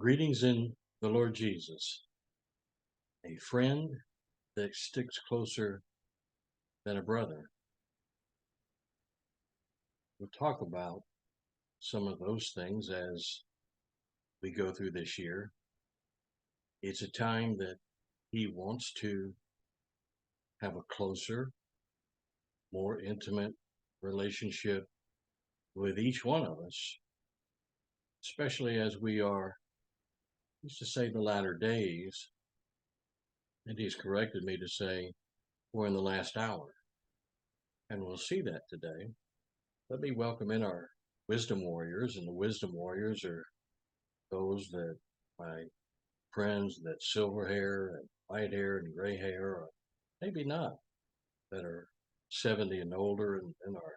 Greetings in the Lord Jesus, a friend that sticks closer than a brother. We'll talk about some of those things as we go through this year. It's a time that He wants to have a closer, more intimate relationship with each one of us, especially as we are, used to say, the latter days, and He's corrected me to say we're in the last hour. And we'll see that today. Let me welcome in our wisdom warriors, and the wisdom warriors are those that my friends that silver hair and white hair and gray hair, or maybe not, that are 70 and older, and our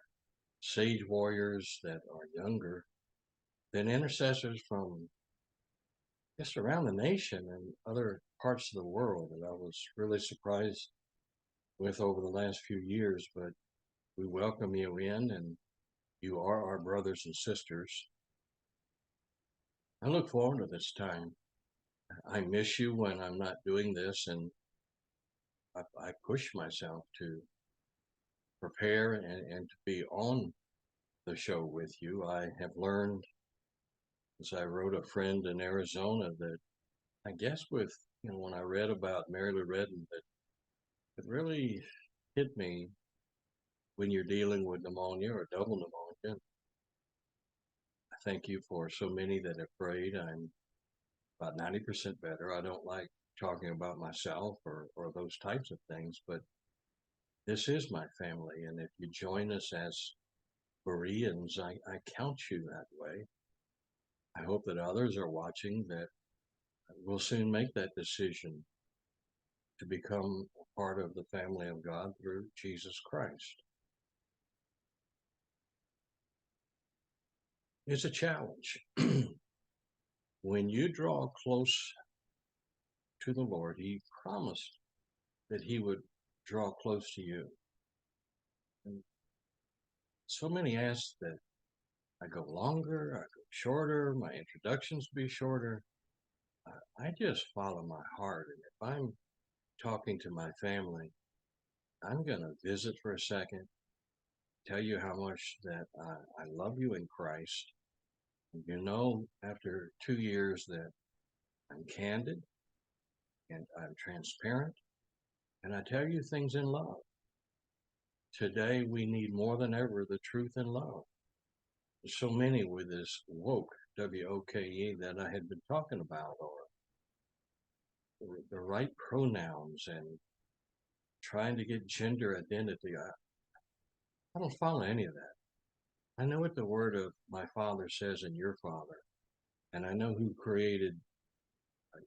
sage warriors that are younger, then intercessors from just around the nation and other parts of the world that I was really surprised with over the last few years. But we welcome you in, and you are our brothers and sisters. I look forward to this time. I miss you when I'm not doing this, and I push myself to prepare and to be on the show with you. I have learned, as I wrote a friend in Arizona, that I guess when I read about Mary Lou Retton, that it really hit me when you're dealing with pneumonia or double pneumonia. I thank you for so many that have prayed. I'm about 90% better. I don't like talking about myself or those types of things, but this is my family. And if you join us as Bereans, I count you that way. I hope that others are watching that will soon make that decision to become a part of the family of God through Jesus Christ. It's a challenge. When you draw close to the Lord, He promised that He would draw close to you. And so many ask that I go longer, I go shorter, my introductions be shorter. I just follow my heart. And if I'm talking to my family, I'm going to visit for a second, tell you how much that I love you in Christ. You know, after 2 years that I'm candid and I'm transparent, and I tell you things in love. Today, we need more than ever the truth and love. There's so many with this woke, W-O-K-E, that I had been talking about, or the right pronouns and trying to get gender identity. I don't follow any of that. I know what the word of my Father says and your Father, and I know who created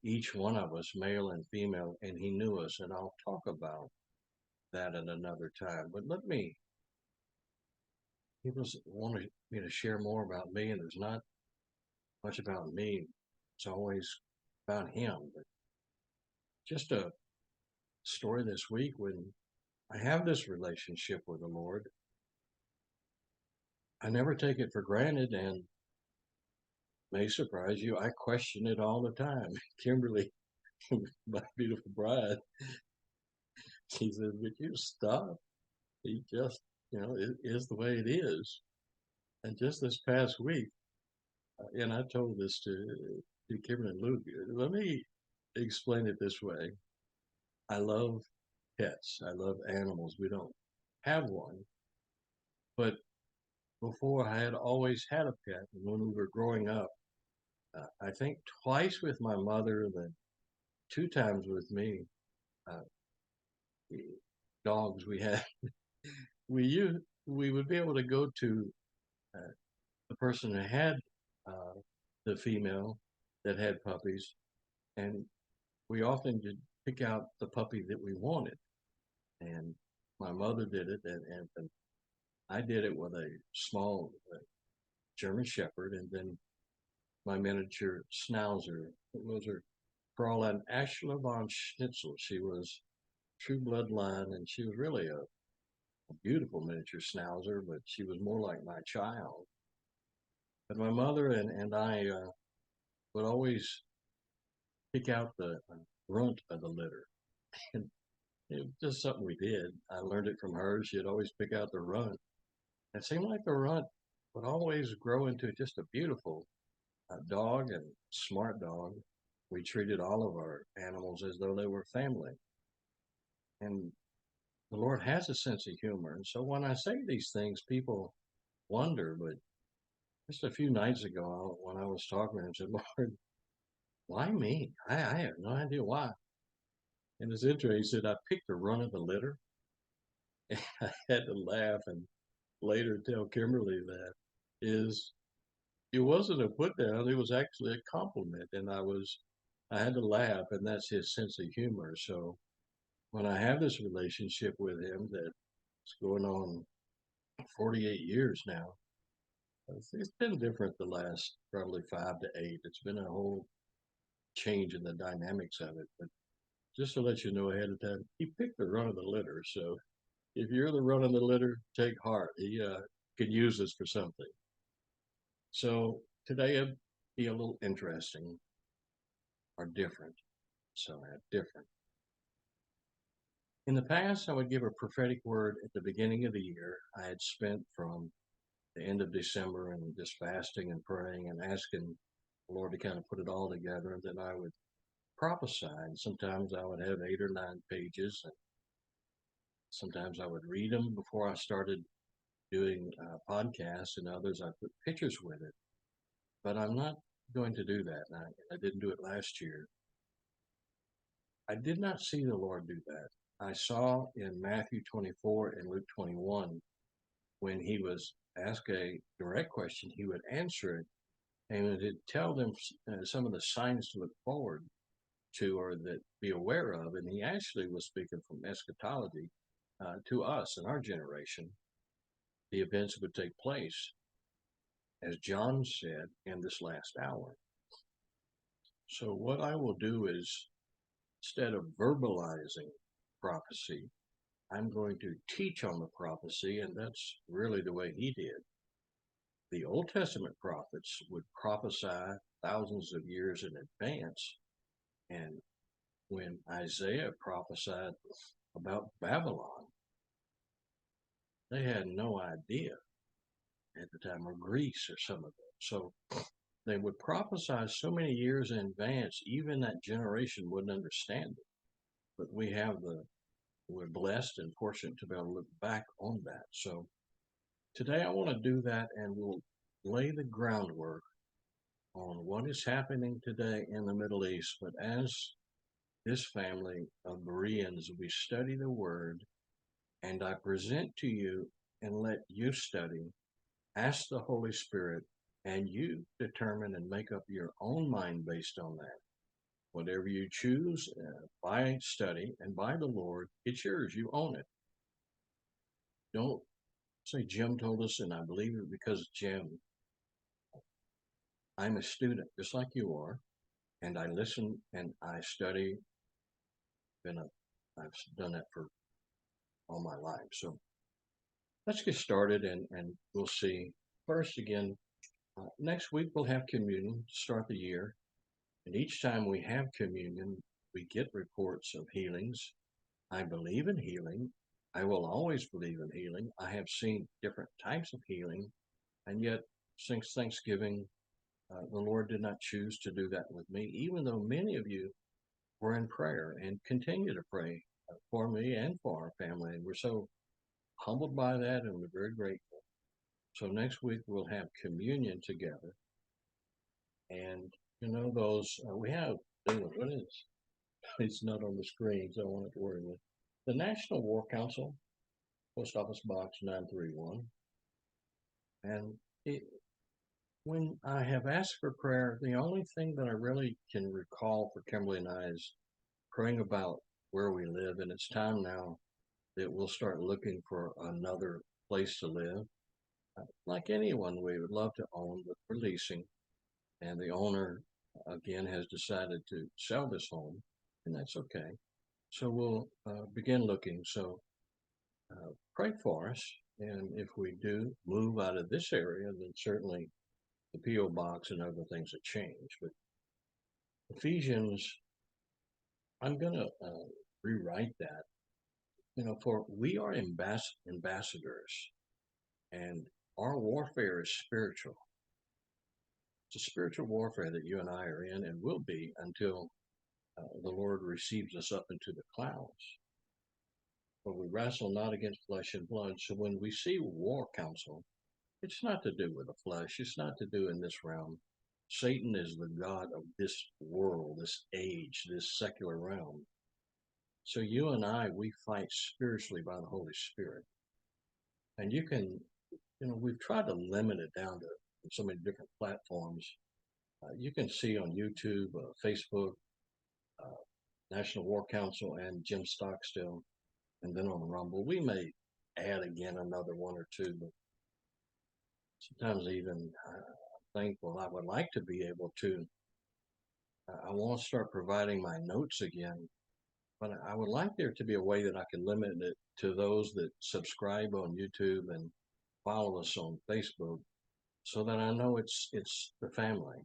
each one of us, male and female, and He knew us, and I'll talk about that at another time. But people want me to share more about me, and there's not much about me. It's always about Him. But just a story this week when I have this relationship with the Lord, I never take it for granted, and may surprise you, I question it all the time. Kimberly, my beautiful bride, she says, "Would you stop? He just, it is the way it is." And just this past week, and I told this to Kimberly and Luke, let me explain it this way. I love pets. I love animals. We don't have one, but before I had always had a pet. And when we were growing up, I think twice with my mother, then 2 times with me, the dogs we had, we would be able to go to the person who had the female that had puppies, and we often did pick out the puppy that we wanted. And my mother did it, and I did it with a small German Shepherd, and then my miniature Schnauzer. It was her Fräulein Ashla von Schnitzel. She was true bloodline, and she was really a beautiful miniature Schnauzer, but she was more like my child. But my mother and I would always pick out the runt of the litter. And it was just something we did. I learned it from her. She'd always pick out the runt. It seemed like the runt would always grow into just a beautiful dog and smart dog. We treated all of our animals as though they were family. And the Lord has a sense of humor. And so when I say these things, people wonder. But just a few nights ago, when I was talking to him, I said, Lord, why me? I have no idea why. And it's interesting. He said, I picked the run of the litter. And I had to laugh and later tell Kimberly that is it wasn't a put down, it was actually a compliment. And I had to laugh, and that's his sense of humor. So when I have this relationship with him that's going on 48 years now, it's been different the last probably 5 to 8. It's been a whole change in the dynamics of it. But just to let you know ahead of time, he picked the run of the litter. So if you're the run of the litter, take heart. He could use this for something. So today it'll be a little interesting or different. So different. In the past, I would give a prophetic word at the beginning of the year. I had spent from the end of December and just fasting and praying and asking the Lord to kind of put it all together. And then I would prophesy. And sometimes I would have 8 or 9 pages. And sometimes I would read them before I started doing podcasts, and others I put pictures with it. But I'm not going to do that. I didn't do it last year. I did not see the Lord do that. I saw in Matthew 24 and Luke 21, when he was asked a direct question, he would answer it and it would tell them some of the signs to look forward to or that be aware of. And he actually was speaking from eschatology to us in our generation, the events that would take place, as John said, in this last hour. So what I will do is, instead of verbalizing prophecy, I'm going to teach on the prophecy, and that's really the way he did. The Old Testament prophets would prophesy thousands of years in advance, and when Isaiah prophesied about Babylon, they had no idea at the time, or Greece or some of them. So they would prophesy so many years in advance, even that generation wouldn't understand it. But we're blessed and fortunate to be able to look back on that. So today I want to do that, and we'll lay the groundwork on what is happening today in the Middle East. But as this family of Bereans, we study the Word, and I present to you and let you study, ask the Holy Spirit, and you determine and make up your own mind based on that. Whatever you choose by study and by the Lord, it's yours. You own it. Don't say Jim told us, and I believe it because Jim. I'm a student, just like you are, and I listen and I study. I've done that for all my life. So let's get started, and we'll see. First, again, next week we'll have communion to start the year. And each time we have communion, we get reports of healings. I believe in healing. I will always believe in healing. I have seen different types of healing. And yet, since Thanksgiving, the Lord did not choose to do that with me, even though many of you were in prayer and continue to pray for me and for our family. And we're so humbled by that, and we're very grateful. So next week, we'll have communion together. And those we have, what is it's not on the screen, so I won't have to worry with the National War Council, Post Office Box 931. And when I have asked for prayer, the only thing that I really can recall for Kimberly and I is praying about where we live. And it's time now that we'll start looking for another place to live. Like anyone, we would love to own, but we're leasing. And the owner, again, has decided to sell this home, and that's okay. So we'll begin looking. So pray for us. And if we do move out of this area, then certainly the P.O. box and other things that change. But Ephesians I'm going to rewrite that. For we are ambassadors, and our warfare is spiritual. It's a spiritual warfare that you and I are in and will be until the Lord receives us up into the clouds. For we wrestle not against flesh and blood. So when we see war council, it's not to do with the flesh. It's not to do in this realm. Satan is the god of this world, this age, this secular realm. So you and I, we fight spiritually by the Holy Spirit. And you can, we've tried to limit it down to so many different platforms. You can see on YouTube, Facebook, National War Council, and Jim Stockstill, and then on Rumble. We may add again another one or two, but sometimes even thankful. I would like to be able to. I want to start providing my notes again, but I would like there to be a way that I can limit it to those that subscribe on YouTube and follow us on Facebook, so that I know it's the family,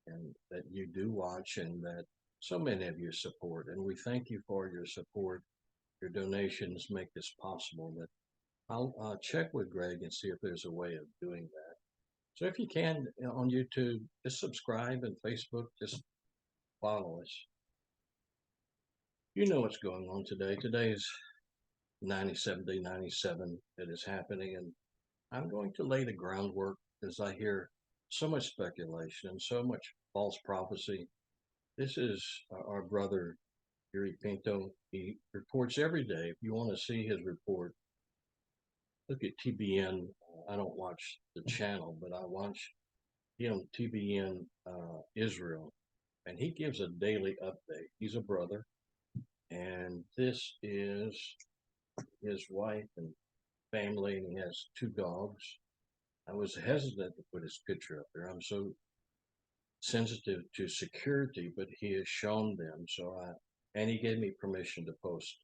and that you do watch, and that so many of you support. And we thank you for your support. Your donations make this possible. But I'll check with Greg and see if there's a way of doing that. So if you can, on YouTube, just subscribe, and Facebook, just follow us. You know what's going on today. Today is 97 day 97 that is happening, and I'm going to lay the groundwork as I hear so much speculation and so much false prophecy. This is our brother, Yuri Pinto. He reports every day. If you want to see his report, look at TBN. I don't watch the channel, but I watch him, TBN Israel, and he gives a daily update. He's a brother, and this is his wife and family, and he has 2 dogs. I was hesitant to put his picture up there. I'm so sensitive to security, but he has shown them. And he gave me permission to post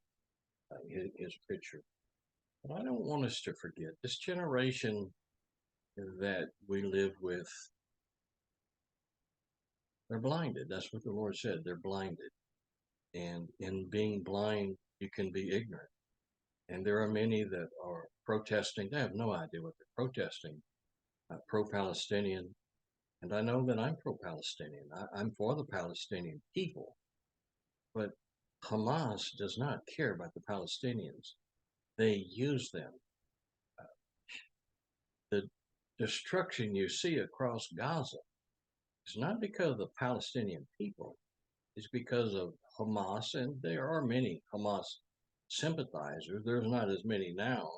his picture. But I don't want us to forget this generation that we live with. They're blinded. That's what the Lord said. They're blinded. And in being blind, you can be ignorant. And there are many that are protesting. They have no idea what they're protesting. Pro-Palestinian. And I know that I'm pro-Palestinian. I'm for the Palestinian people. But Hamas does not care about the Palestinians. They use them. The destruction you see across Gaza is not because of the Palestinian people. It's because of Hamas, and there are many Hamas sympathizers. There's not as many now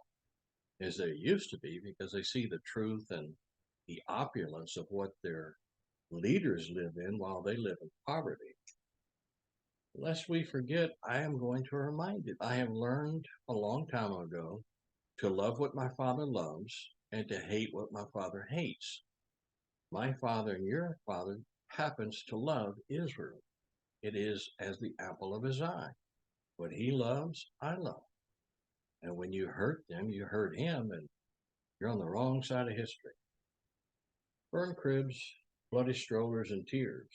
as there used to be, because they see the truth and the opulence of what their leaders live in while they live in poverty. Lest we forget, I am going to remind you, I have learned a long time ago to love what my Father loves and to hate what my Father hates. My Father and your Father happens to love Israel. It is as the apple of his eye. What he loves, I love. And when you hurt them, you hurt him, and you're on the wrong side of history. Burn cribs, bloody strollers, and tears.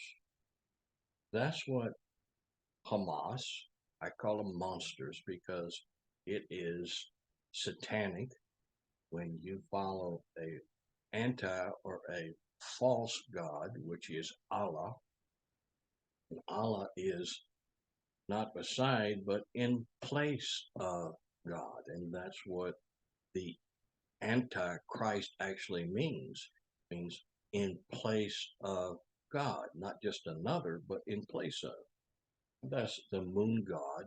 That's what Hamas, I call them monsters because it is satanic when you follow a anti or a false god, which is Allah. And Allah is not beside, but in place of God. And that's what the Antichrist actually means. It means in place of God, not just another, but in place of. That's the moon god,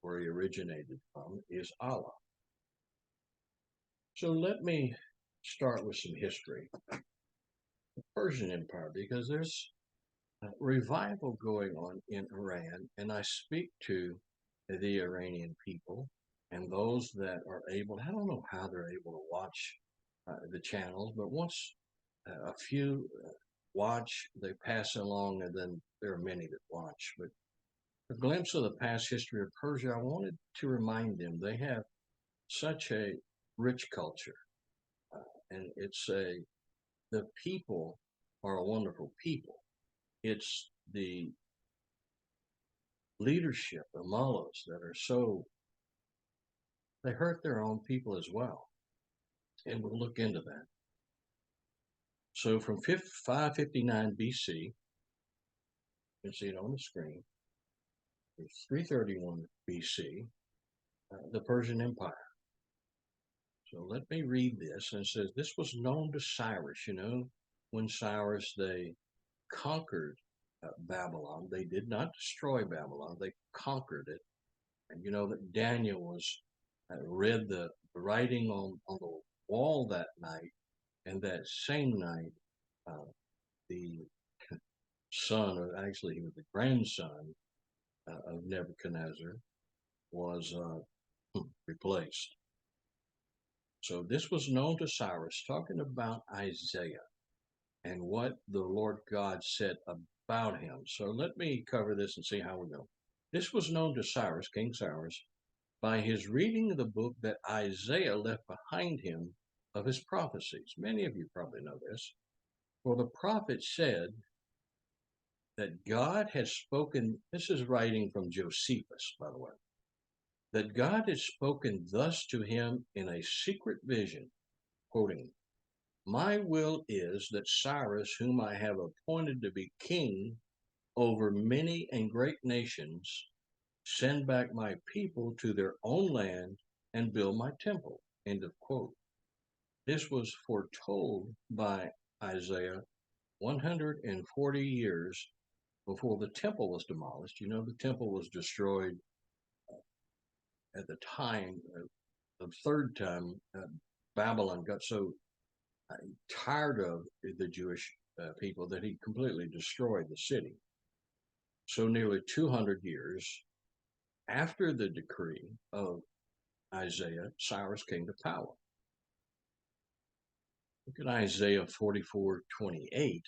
where he originated from, is Allah. So let me start with some history. The Persian Empire, because there's a revival going on in Iran, and I speak to the Iranian people and those that are able. I don't know how they're able to watch the channels, but once a few watch, they pass along, and then there are many that watch. But a glimpse of the past history of Persia, I wanted to remind them they have such a rich culture, and the people are a wonderful people. It's the leadership, the mullahs that are they hurt their own people as well. And we'll look into that. So from 559 BC, you can see it on the screen, to 331 BC, the Persian Empire. So let me read this. And it says, this was known to Cyrus. When Cyrus, they conquered Babylon. They did not destroy Babylon. They conquered it. And you know that Daniel was read the writing on the wall that night. And that same night, the son, or actually he was the grandson of Nebuchadnezzar, was replaced. So this was known to Cyrus, talking about Isaiah and what the Lord God said about him. So let me cover this and see how we go. This was known to Cyrus, King Cyrus, by his reading of the book that Isaiah left behind him of his prophecies. Many of you probably know this. For the prophet said that God has spoken, this is writing from Josephus, by the way, that God has spoken thus to him in a secret vision, quoting, my will is that Cyrus, whom I have appointed to be king over many and great nations, send back my people to their own land and build my temple. End of quote. This was foretold by Isaiah 140 years before the temple was demolished. The temple was destroyed at the time, the third time Babylon got so tired of the Jewish people that he completely destroyed the city. So nearly 200 years after the decree of Isaiah, Cyrus came to power. Look at Isaiah 44:28,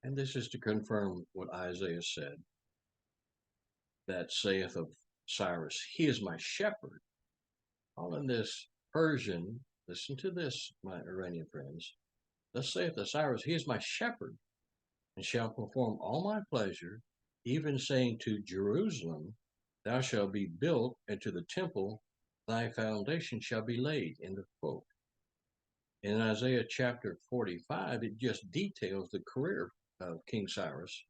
and this is to confirm what Isaiah said, that saith of Cyrus, he is my shepherd. All in this Persian, listen to this, my Iranian friends, thus saith the Cyrus, he is my shepherd, and shall perform all my pleasure, even saying to Jerusalem, thou shalt be built, and to the temple thy foundation shall be laid. End of quote. In Isaiah chapter 45, it just details the career of King Cyrus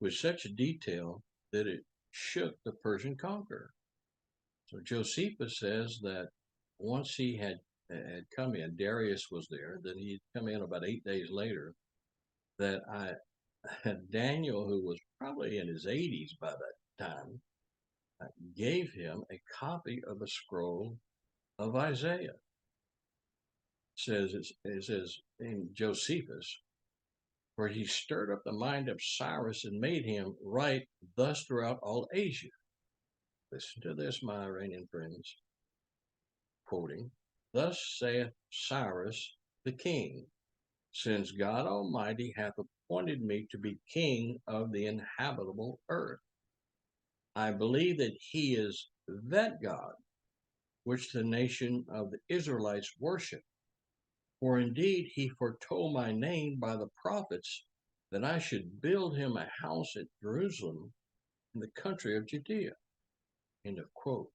with such detail that it shook the Persian conqueror. So Josephus says that once he had come in, Darius was there, that he'd come in about 8 days later, that Daniel, who was probably in his 80s by that time, gave him a copy of the scroll of Isaiah. It says in Josephus, for he stirred up the mind of Cyrus and made him write thus throughout all Asia. Listen to this, my Iranian friends. Quoting, thus saith Cyrus the king, since God Almighty hath appointed me to be king of the inhabitable earth. I believe that he is that God which the nation of the Israelites worship. For indeed he foretold my name by the prophets that I should build him a house at Jerusalem in the country of Judea. End of quote.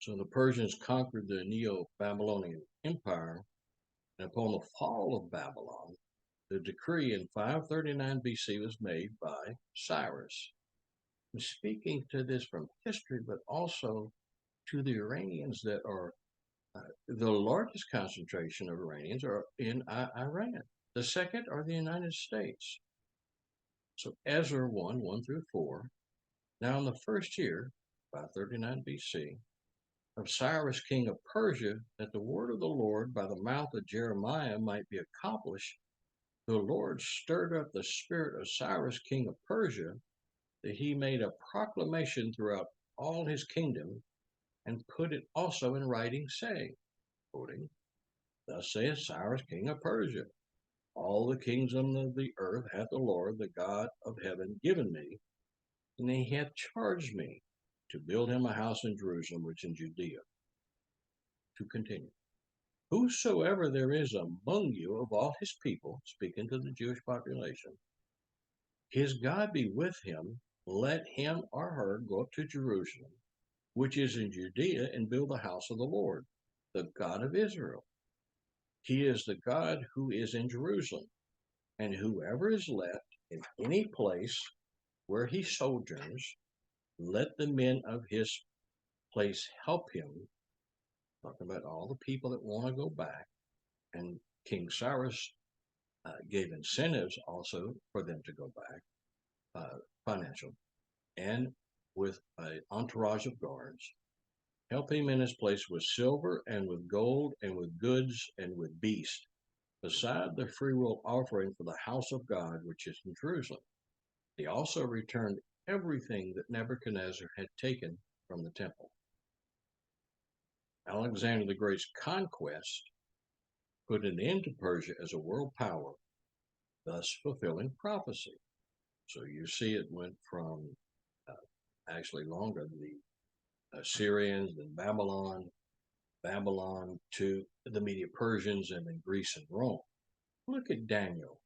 So the Persians conquered the Neo-Babylonian Empire, and upon the fall of Babylon, the decree in 539 BC was made by Cyrus. I'm speaking to this from history, but also to the Iranians that are the largest concentration of Iranians are in Iran. The second are the United States. So Ezra 1 through 4. Now in the first year, 539 BC, of Cyrus king of Persia, that the word of the Lord by the mouth of Jeremiah might be accomplished, the Lord stirred up the spirit of Cyrus king of Persia, that he made a proclamation throughout all his kingdom, and put it also in writing, saying, quoting, thus saith Cyrus king of Persia, all the kingdom of the earth hath the Lord, the God of heaven, given me, and he hath charged me to build him a house in Jerusalem, which in Judea. To continue. Whosoever there is among you of all his people, speaking to the Jewish population, his God be with him, let him or her go up to Jerusalem, which is in Judea, and build the house of the Lord, the God of Israel. He is the God who is in Jerusalem, and whoever is left in any place where he sojourns, let the men of his place help him. Talking about all the people that want to go back. And King Cyrus gave incentives also for them to go back, financial, and with an entourage of guards. Help him in his place with silver and with gold and with goods and with beasts, beside the freewill offering for the house of God which is in Jerusalem. He also returned everything that Nebuchadnezzar had taken from the temple. Alexander the Great's conquest put an end to Persia as a world power, thus fulfilling prophecy. So you see it went from actually longer, the Syrians and Babylon to the Medo-Persians, and then Greece and Rome. Look at Daniel.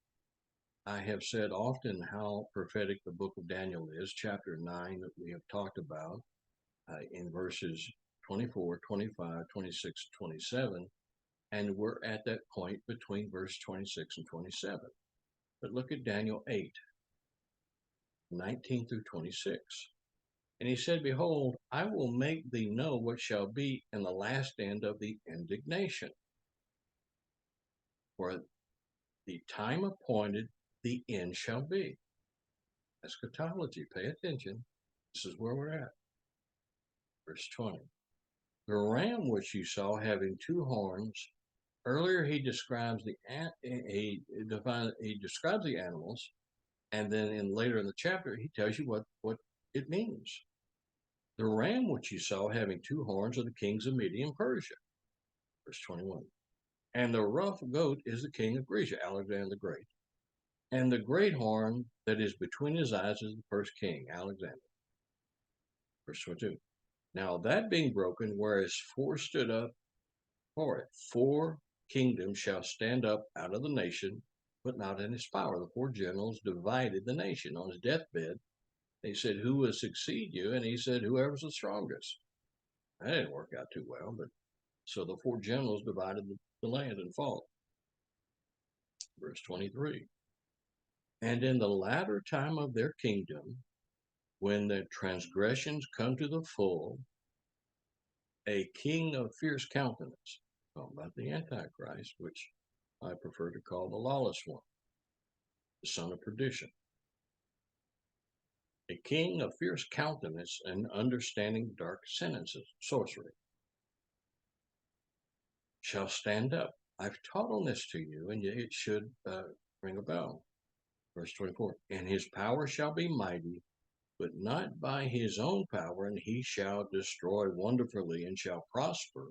I have said often how prophetic the book of Daniel is, chapter 9 that we have talked about in verses 24, 25, 26, 27, and we're at that point between verse 26 and 27. But look at Daniel 8, 19 through 26. And he said, Behold, I will make thee know what shall be in the last end of the indignation. For the time appointed, the end shall be. Eschatology, pay attention. This is where we're at. Verse 20. The ram which you saw having two horns, earlier he describes the animals, and then later in the chapter he tells you what it means. The ram which you saw having two horns are the kings of Media and Persia. Verse 21. And the rough goat is the king of Greece, Alexander the Great. And the great horn that is between his eyes is the first king, Alexander. Verse 22. Now that being broken, whereas four stood up for it, four kingdoms shall stand up out of the nation, but not in his power. The four generals divided the nation. On his deathbed, they said, who will succeed you? And he said, whoever's the strongest. That didn't work out too well, but so the four generals divided the land and fought. Verse 23. And in the latter time of their kingdom, when the transgressions come to the full, a king of fierce countenance, talking about the Antichrist, which I prefer to call the lawless one, the son of perdition. A king of fierce countenance and understanding dark sentences, sorcery, shall stand up. I've taught on this to you, and it should ring a bell. Verse 24, and his power shall be mighty, but not by his own power, and he shall destroy wonderfully, and shall prosper,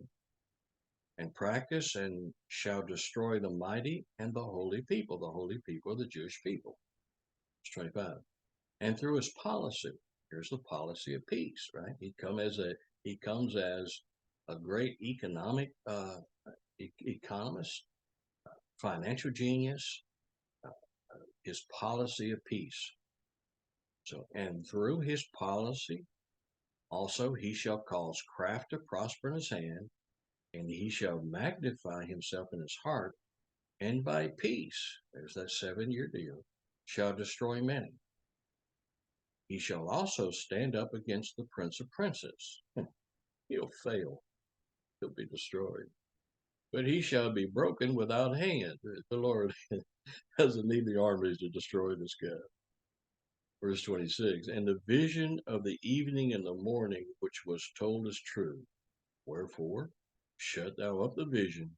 and practice, and shall destroy the mighty and the holy people. The holy people are the Jewish people. Verse 25. And through his policy, here's the policy of peace, right? He comes as a great economist, financial genius, his policy of peace. So, and through his policy, also he shall cause craft to prosper in his hand, and he shall magnify himself in his heart, and by peace, there's that 7-year deal, shall destroy many. He shall also stand up against the prince of princes. He'll fail. He'll be destroyed. But he shall be broken without hand. The Lord doesn't need the armies to destroy this guy. Verse 26, and the vision of the evening and the morning, which was told is true. Wherefore, shut thou up the vision,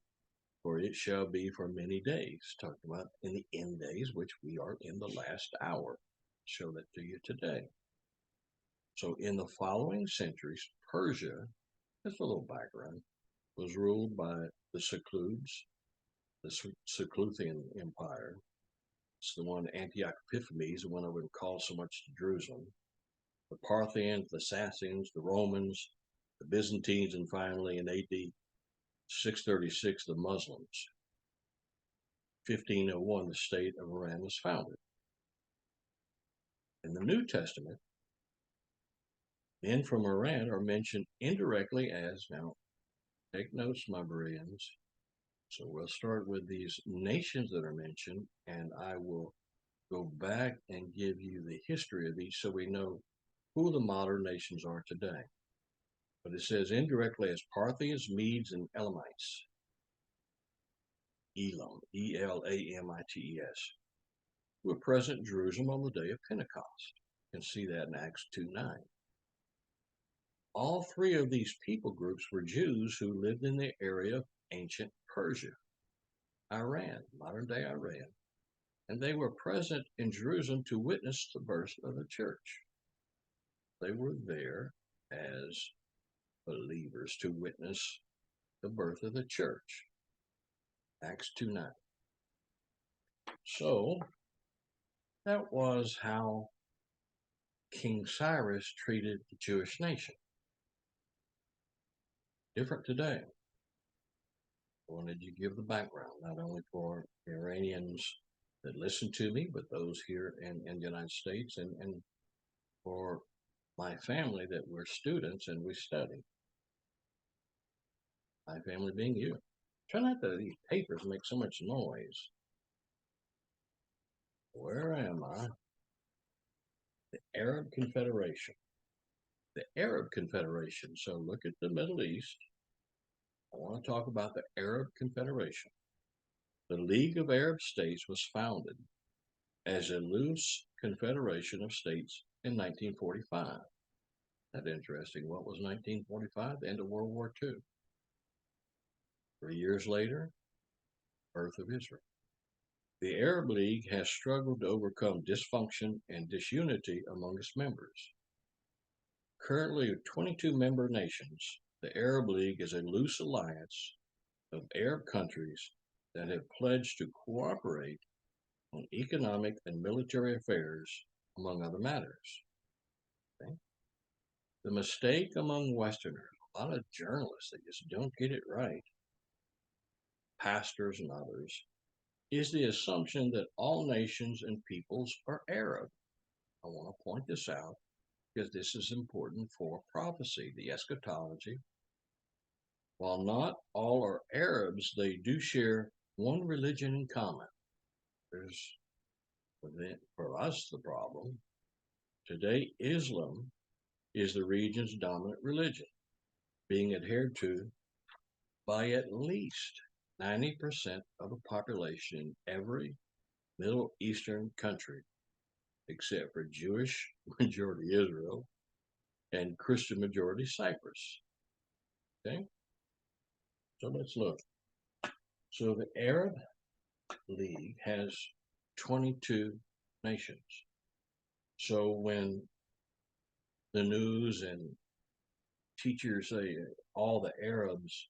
for it shall be for many days. Talking about in the end days, which we are in the last hour. Show that to you today. So in the following centuries, Persia, just a little background, was ruled by the Seleucids, the Seleucian Empire. It's the one Antioch Epiphanes, the one I would call so much to Jerusalem. The Parthians, the Sassanians, the Romans, the Byzantines, and finally in AD 636, the Muslims. 1501, the state of Iran was founded. In the New Testament, Men from Iran are mentioned indirectly as, now take notes, my Bereans. So we'll start with these nations that are mentioned, and I will go back and give you the history of these so we know who the modern nations are today. But it says indirectly as Parthians, Medes, and Elamites. Elam, Elamites, who were present in Jerusalem on the day of Pentecost. You can see that in Acts 2:9. All three of these people groups were Jews who lived in the area of ancient Persia, Iran, modern day Iran, and they were present in Jerusalem to witness the birth of the church. They were there as believers to witness the birth of the church. Acts 2:9. So that was how King Cyrus treated the Jewish nation. Different today. I wanted to give the background, not only for Iranians that listen to me, but those here in the United States, and for my family that we're students and we study. My family being you. Try not to, these papers make so much noise. Where am I? The Arab Confederation. The Arab Confederation. So look at the Middle East. I want to talk about the Arab Confederation. The League of Arab States was founded as a loose confederation of states in 1945. That's interesting. What was 1945? The end of World War II. 3 years later, birth of Israel. The Arab League has struggled to overcome dysfunction and disunity among its members. Currently 22 member nations, the Arab League is a loose alliance of Arab countries that have pledged to cooperate on economic and military affairs, among other matters. Okay? The mistake among Westerners, a lot of journalists that just don't get it right, pastors and others, is the assumption that all nations and peoples are Arab. I want to point this out because this is important for prophecy, the eschatology. While not all are Arabs, they do share one religion in common. There's, for us, the problem. Today, Islam is the region's dominant religion, being adhered to by at least 90% of the population in every Middle Eastern country, except for Jewish majority Israel and Christian majority Cyprus. Okay? So let's look. So the Arab League has 22 nations. So when the news and teachers say all the Arabs,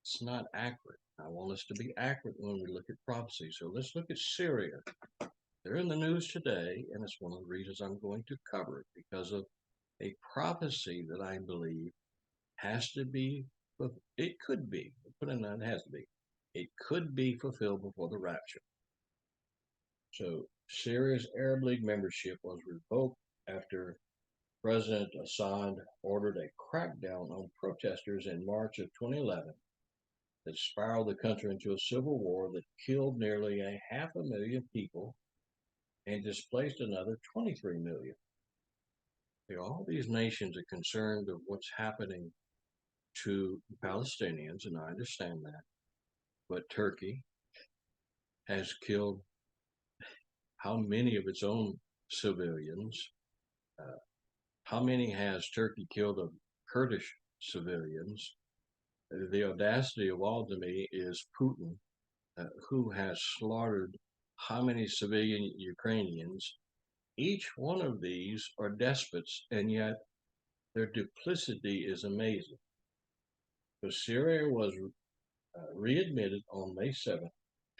it's not accurate. I want us to be accurate when we look at prophecy. So let's look at Syria. They're in the news today, and it's one of the reasons I'm going to cover it, because of a prophecy that I believe has to be, it could be, put in that, it has to be, it could be fulfilled before the rapture. So Syria's Arab League membership was revoked after President Assad ordered a crackdown on protesters in March of 2011 that spiraled the country into a civil war that killed nearly 500,000 people and displaced another 23 million. All these nations are concerned of what's happening to Palestinians, and I understand that. But Turkey has killed how many of its own civilians? How many has Turkey killed of Kurdish civilians? The audacity of all to me is Putin, who has slaughtered how many civilian Ukrainians. Each one of these are despots, and yet their duplicity is amazing. So Syria was readmitted on May 7th,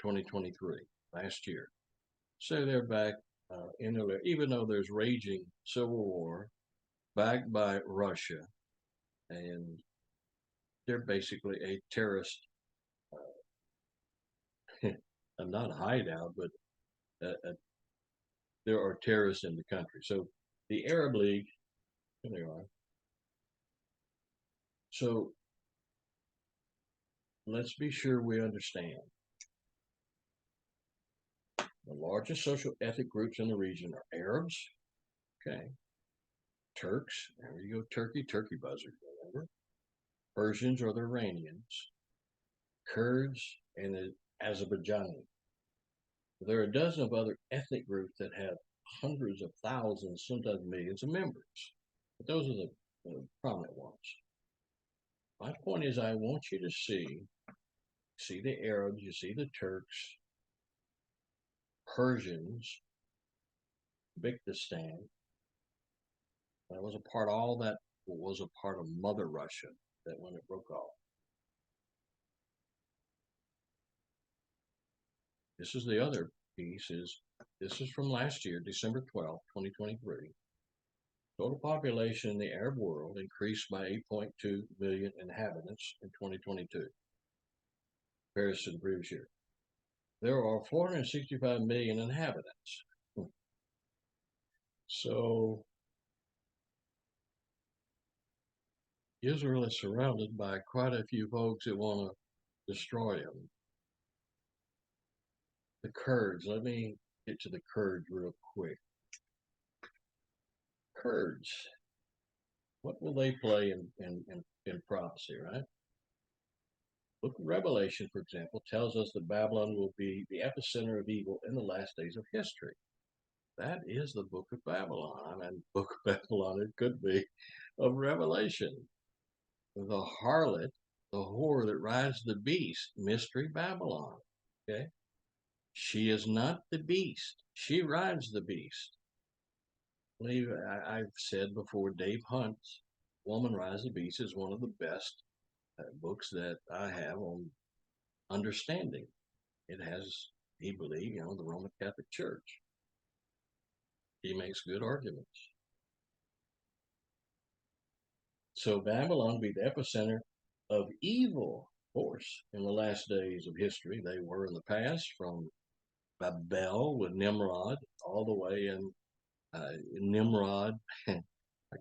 2023, last year. So they're back in there, even though there's raging civil war, backed by Russia, and they're basically a terrorist, not a hideout, but there are terrorists in the country. So the Arab League Here they are. So let's be sure we understand. The largest social ethnic groups in the region are Arabs, okay, Turks, there you go, turkey buzzard, remember? Persians or the Iranians, Kurds, and the Azerbaijani. There are a dozen of other ethnic groups that have hundreds of thousands, sometimes millions of members. But those are the prominent ones. My point is, I want you to see the Arabs, you see the Turks, Persians, Uzbekistan. That was a part, all that was a part of Mother Russia that when it broke off. This is the other piece this is from last year, December 12th, 2023. Total population in the Arab world increased by 8.2 million inhabitants in 2022, compared to the previous year. There are 465 million inhabitants. So Israel is surrounded by quite a few folks that want to destroy them. The Kurds, let me get to the Kurds real quick. Kurds, what will they play in prophecy, right? Book of Revelation, for example, tells us that Babylon will be the epicenter of evil in the last days of history. That is the book of Babylon. And book of Babylon, it could be of Revelation. The harlot, the whore that rides the beast, mystery Babylon. Okay? She is not the beast. She rides the beast. I've said before, Dave Hunt's Woman Rides the Beast is one of the best books that I have on understanding. It has, he believes, the Roman Catholic Church. He makes good arguments. So Babylon be the epicenter of evil, of course, in the last days of history. They were in the past, from Babel with Nimrod all the way in Nimrod,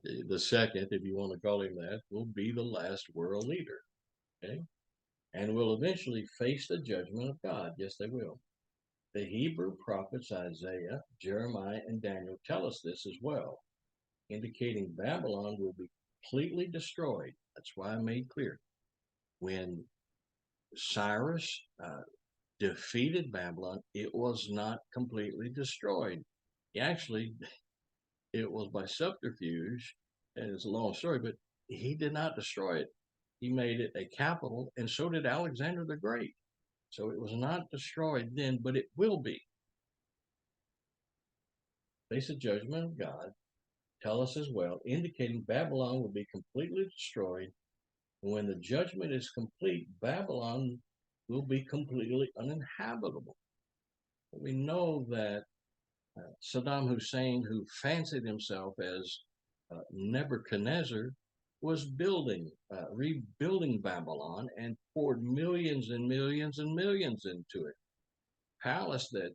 the second, if you want to call him that, will be the last world leader. Okay? And will eventually face the judgment of God. Yes, they will. The Hebrew prophets Isaiah, Jeremiah, and Daniel tell us this as well, indicating Babylon will be completely destroyed. That's why I made clear. When Cyrus defeated Babylon, it was not completely destroyed. Actually, it was by subterfuge, and it's a long story, but he did not destroy it. He made it a capital, and so did Alexander the Great. So it was not destroyed then, but it will be. Face the judgment of God, tell us as well, indicating Babylon will be completely destroyed. And when the judgment is complete, Babylon will be completely uninhabitable. We know that Saddam Hussein, who fancied himself as Nebuchadnezzar, was rebuilding Babylon and poured millions and millions and millions into it. Palace that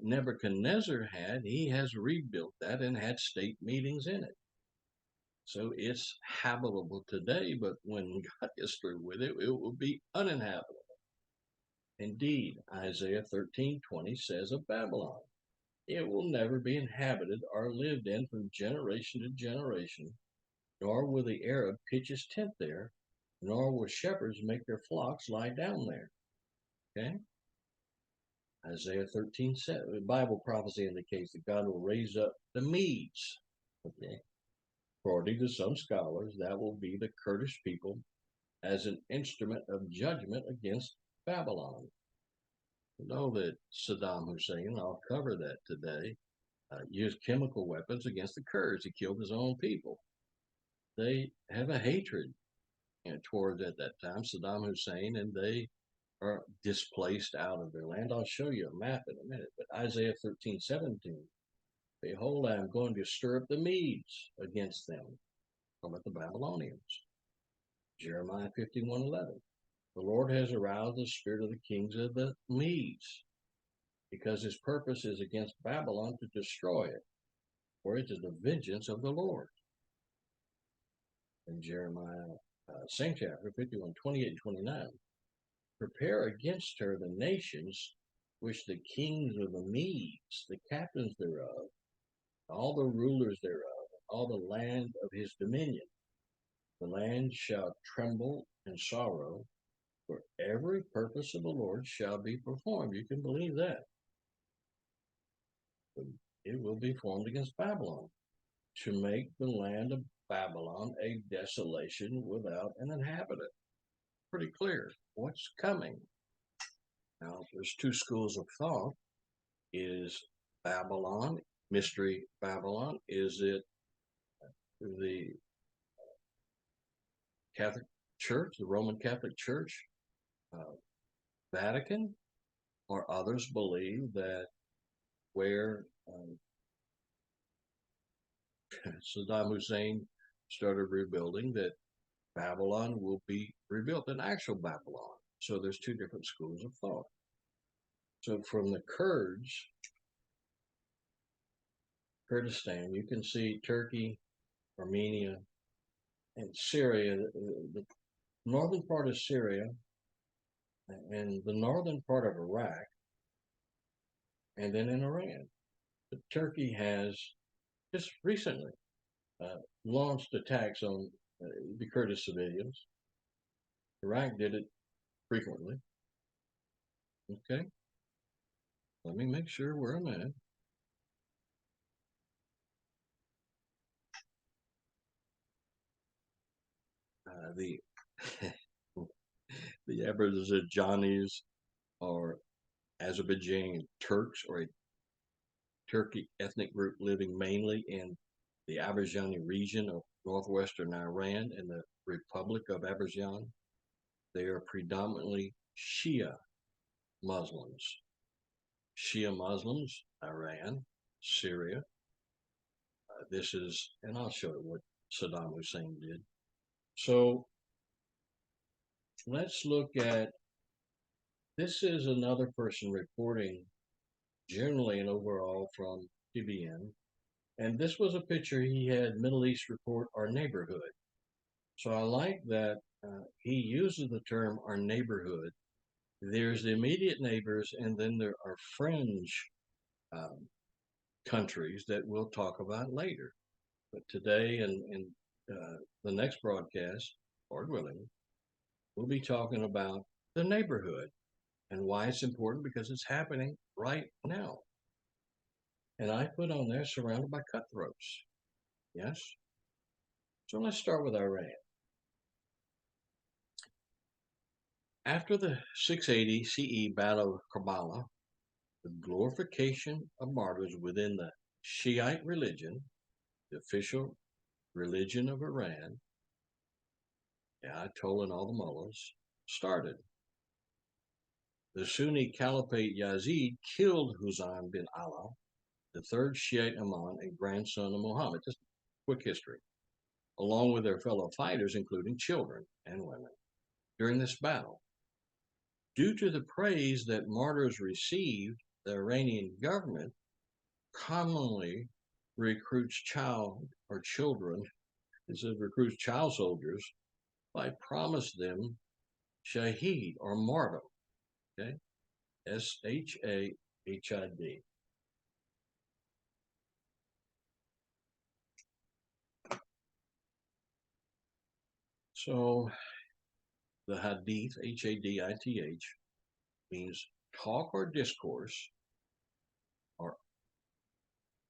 Nebuchadnezzar had, he has rebuilt that and had state meetings in it. So it's habitable today, but when God gets through with it, it will be uninhabitable. Indeed, Isaiah 13:20 says of Babylon, it will never be inhabited or lived in from generation to generation, nor will the Arab pitch his tent there, nor will shepherds make their flocks lie down there. Okay? Isaiah 13:7, Bible prophecy indicates that God will raise up the Medes. Okay? According to some scholars, that will be the Kurdish people as an instrument of judgment against Babylon. You know that Saddam Hussein, I'll cover that today, used chemical weapons against the Kurds. He killed his own people. They have a hatred towards, at that time, Saddam Hussein, and they are displaced out of their land. I'll show you a map in a minute, but Isaiah 13:17, behold, I am going to stir up the Medes against them, from the Babylonians. Jeremiah 51:11, the Lord has aroused the spirit of the kings of the Medes, because his purpose is against Babylon to destroy it, for it is the vengeance of the Lord. in Jeremiah, same chapter, 51, 28 and 29. Prepare against her the nations which the kings of the Medes, the captains thereof, all the rulers thereof, all the land of his dominion. The land shall tremble and sorrow, for every purpose of the Lord shall be performed. You can believe that. It will be formed against Babylon, to make the land of Babylon a desolation without an inhabitant. Pretty clear what's coming. Now, there's two schools of thought. Is Babylon, mystery Babylon, is it the Catholic Church, the Roman Catholic Church, Vatican, or others believe that where Saddam Hussein started rebuilding, that Babylon will be rebuilt, an actual Babylon. So there's two different schools of thought. So from the Kurds, Kurdistan, you can see Turkey, Armenia, and Syria, the northern part of Syria, and the northern part of Iraq, and then in Iran. But Turkey has just recently launched attacks on the Kurdish civilians. Iraq did it frequently. Okay, let me make sure where I'm at. The the Azerbaijanis are Azerbaijan Turks, or a Turkic ethnic group living mainly in the Azerbaijani region of northwestern Iran and the Republic of Azerbaijan. They are predominantly Shia Muslims. Shia Muslims, Iran, Syria. This is, and I'll show you what Saddam Hussein did. So let's look at, this is another person reporting generally and overall from TBN. And this was a picture he had, Middle East Report, our neighborhood. So I like that he uses the term our neighborhood. There's the immediate neighbors, and then there are fringe countries that we'll talk about later. But today and the next broadcast, Lord willing, we'll be talking about the neighborhood and why it's important, because it's happening right now. And I put on there surrounded by cutthroats. Yes? So let's start with Iran. After the 680 CE Battle of Karbala, the glorification of martyrs within the Shiite religion, the official religion of Iran, Ayatollah and all the mullahs, started. The Sunni Caliphate Yazid killed Huzan bin Allah, the third Shiite Imam and grandson of Muhammad. Just quick history. Along with their fellow fighters, including children and women, during this battle. Due to the praise that martyrs received, the Iranian government commonly recruits child or children, instead of recruits child soldiers, by promise them shahid or martyr. Okay, Shahid. So the hadith, Hadith, means talk or discourse, or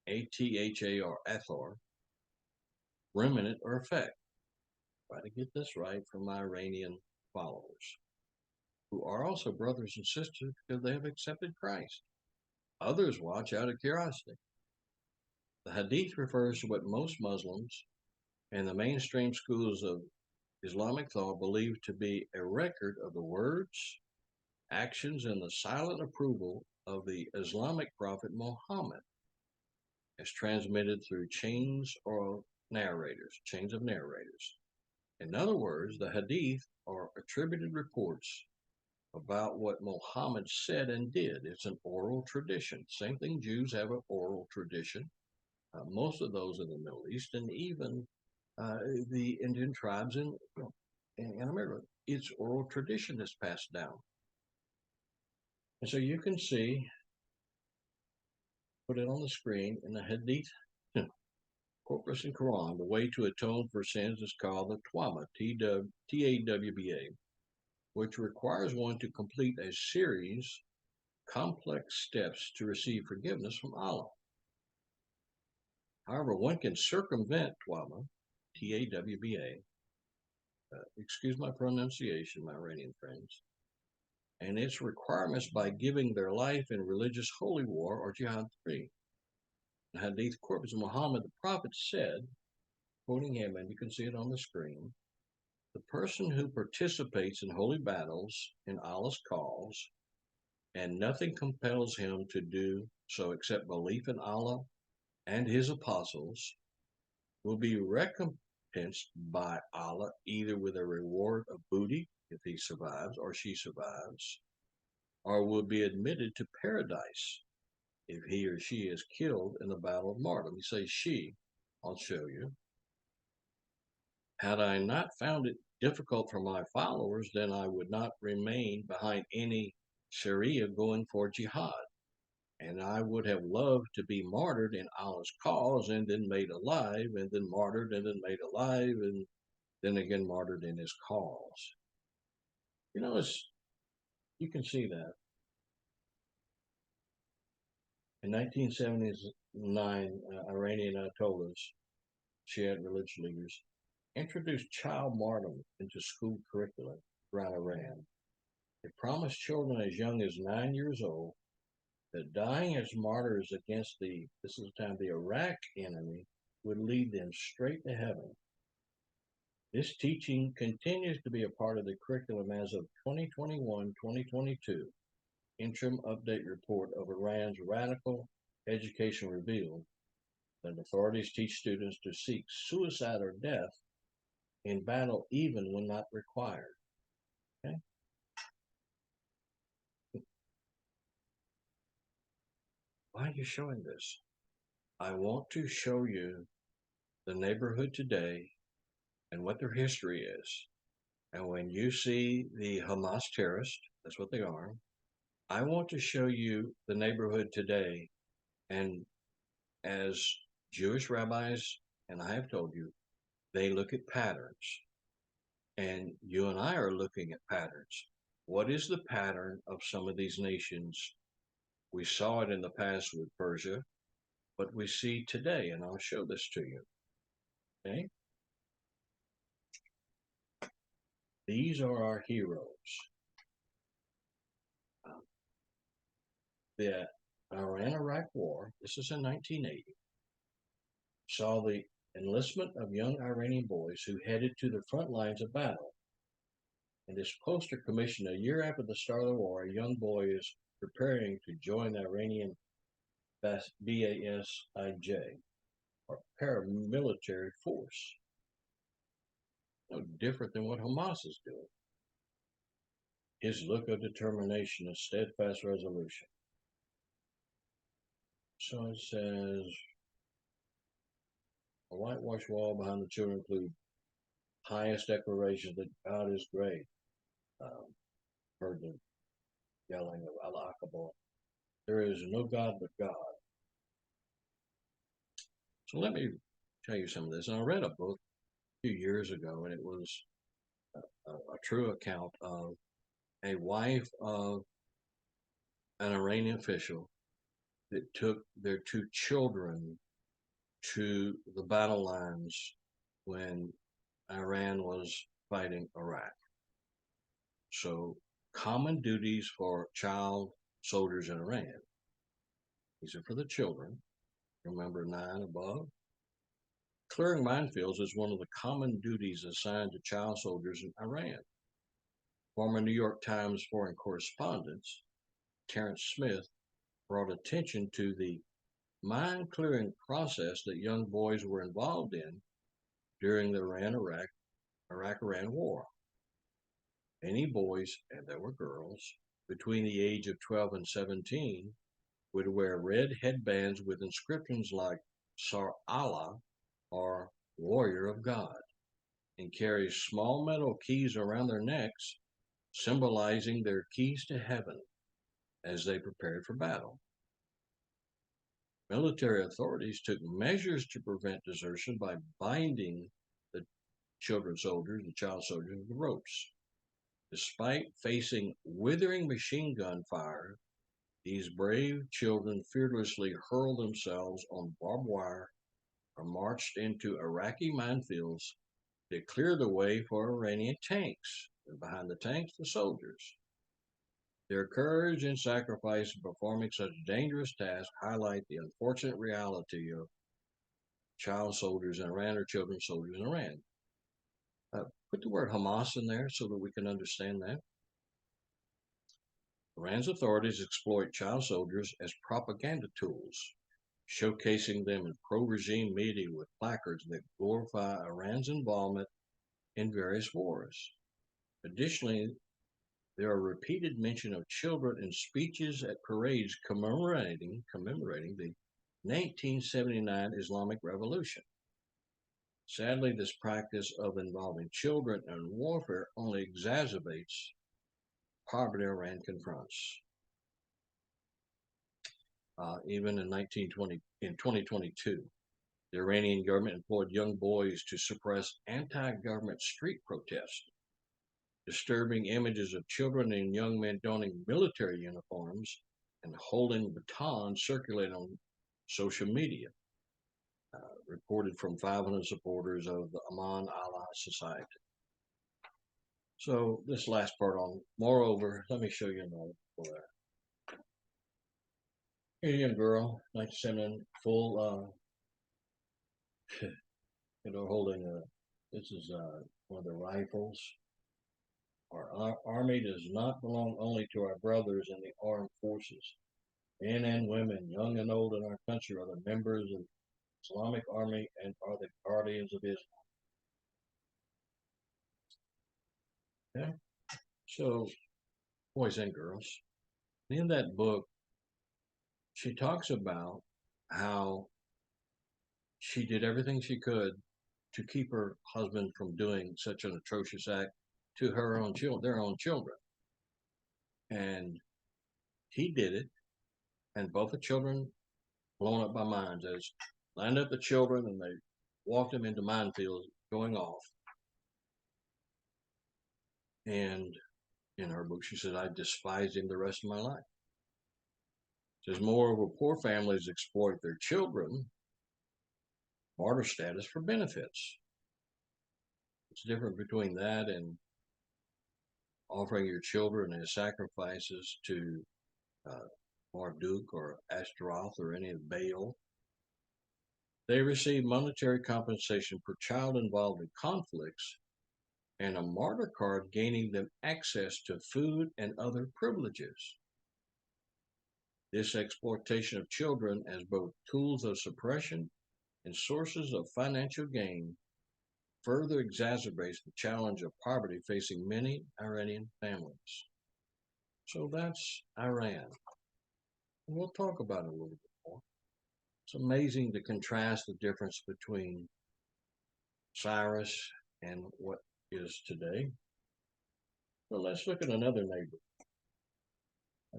Atha or Athar, remnant or effect. Try to get this right from my Iranian followers, who are also brothers and sisters because they have accepted Christ. Others watch out of curiosity. The hadith refers to what most Muslims and the mainstream schools of Islamic thought believe to be a record of the words, actions, and the silent approval of the Islamic prophet Muhammad, as transmitted through chains of narrators. In other words, the hadith are attributed reports about what Muhammad said and did. It's an oral tradition. Same thing, Jews have an oral tradition. Most of those in the Middle East, and even the Indian tribes in America. It's oral tradition that's passed down. And so you can see, put it on the screen, in the Hadith, Corpus and Quran, the way to atone for sins is called the Tawbah, T-A-W-B-A, which requires one to complete a series complex steps to receive forgiveness from Allah. However, one can circumvent Tawbah, T-A-W-B-A, excuse my pronunciation, my Iranian friends, and its requirements by giving their life in religious holy war or jihad free. In Hadith Corpus Muhammad, the Prophet said, quoting him, and you can see it on the screen, the person who participates in holy battles in Allah's cause, and nothing compels him to do so except belief in Allah and his apostles, will be recompensed by Allah either with a reward of booty if he survives or she survives, or will be admitted to paradise if he or she is killed in the battle of martyrdom. You say she, I'll show you. Had I not found it difficult for my followers, then I would not remain behind any Syria going for jihad. And I would have loved to be martyred in Allah's cause and then made alive, and then martyred and then made alive, and then again martyred in his cause. You know, you can see that. In 1979, Iranian Ayatollahs, Shiite religious leaders, introduced child martyrdom into school curricula around Iran. They promised children as young as 9 years old that dying as martyrs against this is the time, the Iraq enemy would lead them straight to heaven. This teaching continues to be a part of the curriculum as of 2021-2022 interim update report of Iran's radical education revealed that authorities teach students to seek suicide or death in battle even when not required. Okay? Why are you showing this? I want to show you the neighborhood today and what their history is. And when you see the Hamas terrorists, that's what they are, I want to show you the neighborhood today. And as Jewish rabbis, and I have told you, they look at patterns. And you and I are looking at patterns. What is the pattern of some of these nations? We saw it in the past with Persia, but we see today, and I'll show this to you. Okay? These are our heroes. The Iran-Iraq War, this is in 1980, saw the enlistment of young Iranian boys who headed to the front lines of battle. In this poster commissioned a year after the start of the war, a young boy is preparing to join the Iranian BASIJ, or paramilitary force. No different than what Hamas is doing. His look of determination and steadfast resolution. So it says, a whitewashed wall behind the children include pious declarations that God is great. Heard the yelling of Allah Akbar. There is no God but God. So let me tell you some of this. And I read a book a few years ago, and it was a true account of a wife of an Iranian official that took their two children to the battle lines when Iran was fighting Iraq. So common duties for child soldiers in Iran. These are for the children. Remember 9 above. Clearing minefields is one of the common duties assigned to child soldiers in Iran. Former New York Times foreign correspondent Terrence Smith brought attention to the mine clearing process that young boys were involved in during the Iraq-Iran war. Many boys, and there were girls, between the age of 12 and 17 would wear red headbands with inscriptions like Sar Allah or warrior of God, and carry small metal keys around their necks, symbolizing their keys to heaven as they prepared for battle. Military authorities took measures to prevent desertion by binding the the child soldiers, with ropes. Despite facing withering machine gun fire, these brave children fearlessly hurled themselves on barbed wire or marched into Iraqi minefields to clear the way for Iranian tanks. And behind the tanks, the soldiers. Their courage and sacrifice in performing such dangerous tasks highlight the unfortunate reality of child soldiers in Iran or children soldiers in Iran. Put the word Hamas in there so that we can understand that. Iran's authorities exploit child soldiers as propaganda tools, showcasing them in pro-regime media with placards that glorify Iran's involvement in various wars. Additionally, there are repeated mention of children in speeches at parades commemorating the 1979 Islamic Revolution. Sadly, this practice of involving children in warfare only exacerbates poverty Iran confronts. Even in 2022, the Iranian government employed young boys to suppress anti-government street protests. Disturbing images of children and young men donning military uniforms and holding batons circulate on social media, reported from 500 supporters of the Ammon Allah Society. So this last part on, moreover, let me show you another for that. Here's a young girl, 1979, full, holding this is one of the rifles. Our army does not belong only to our brothers in the armed forces. Men and women, young and old in our country are the members of the Islamic army and are the guardians of Islam. Okay? So, boys and girls, in that book, she talks about how she did everything she could to keep her husband from doing such an atrocious act to her own children, their own children. And he did it, and both the children blown up by mines as lined up the children and they walked them into minefields going off. And in her book, she said, I despised him the rest of my life. Says, moreover, poor families exploit their children, barter status for benefits. It's different between that and offering your children as sacrifices to Marduk or Ashtaroth or any of Baal. They receive monetary compensation per child involved in conflicts and a martyr card gaining them access to food and other privileges. This exploitation of children as both tools of suppression and sources of financial gain further exacerbates the challenge of poverty facing many Iranian families. So that's Iran. We'll talk about it a little bit more. It's amazing to contrast the difference between Cyrus and what is today. So let's look at another neighbor.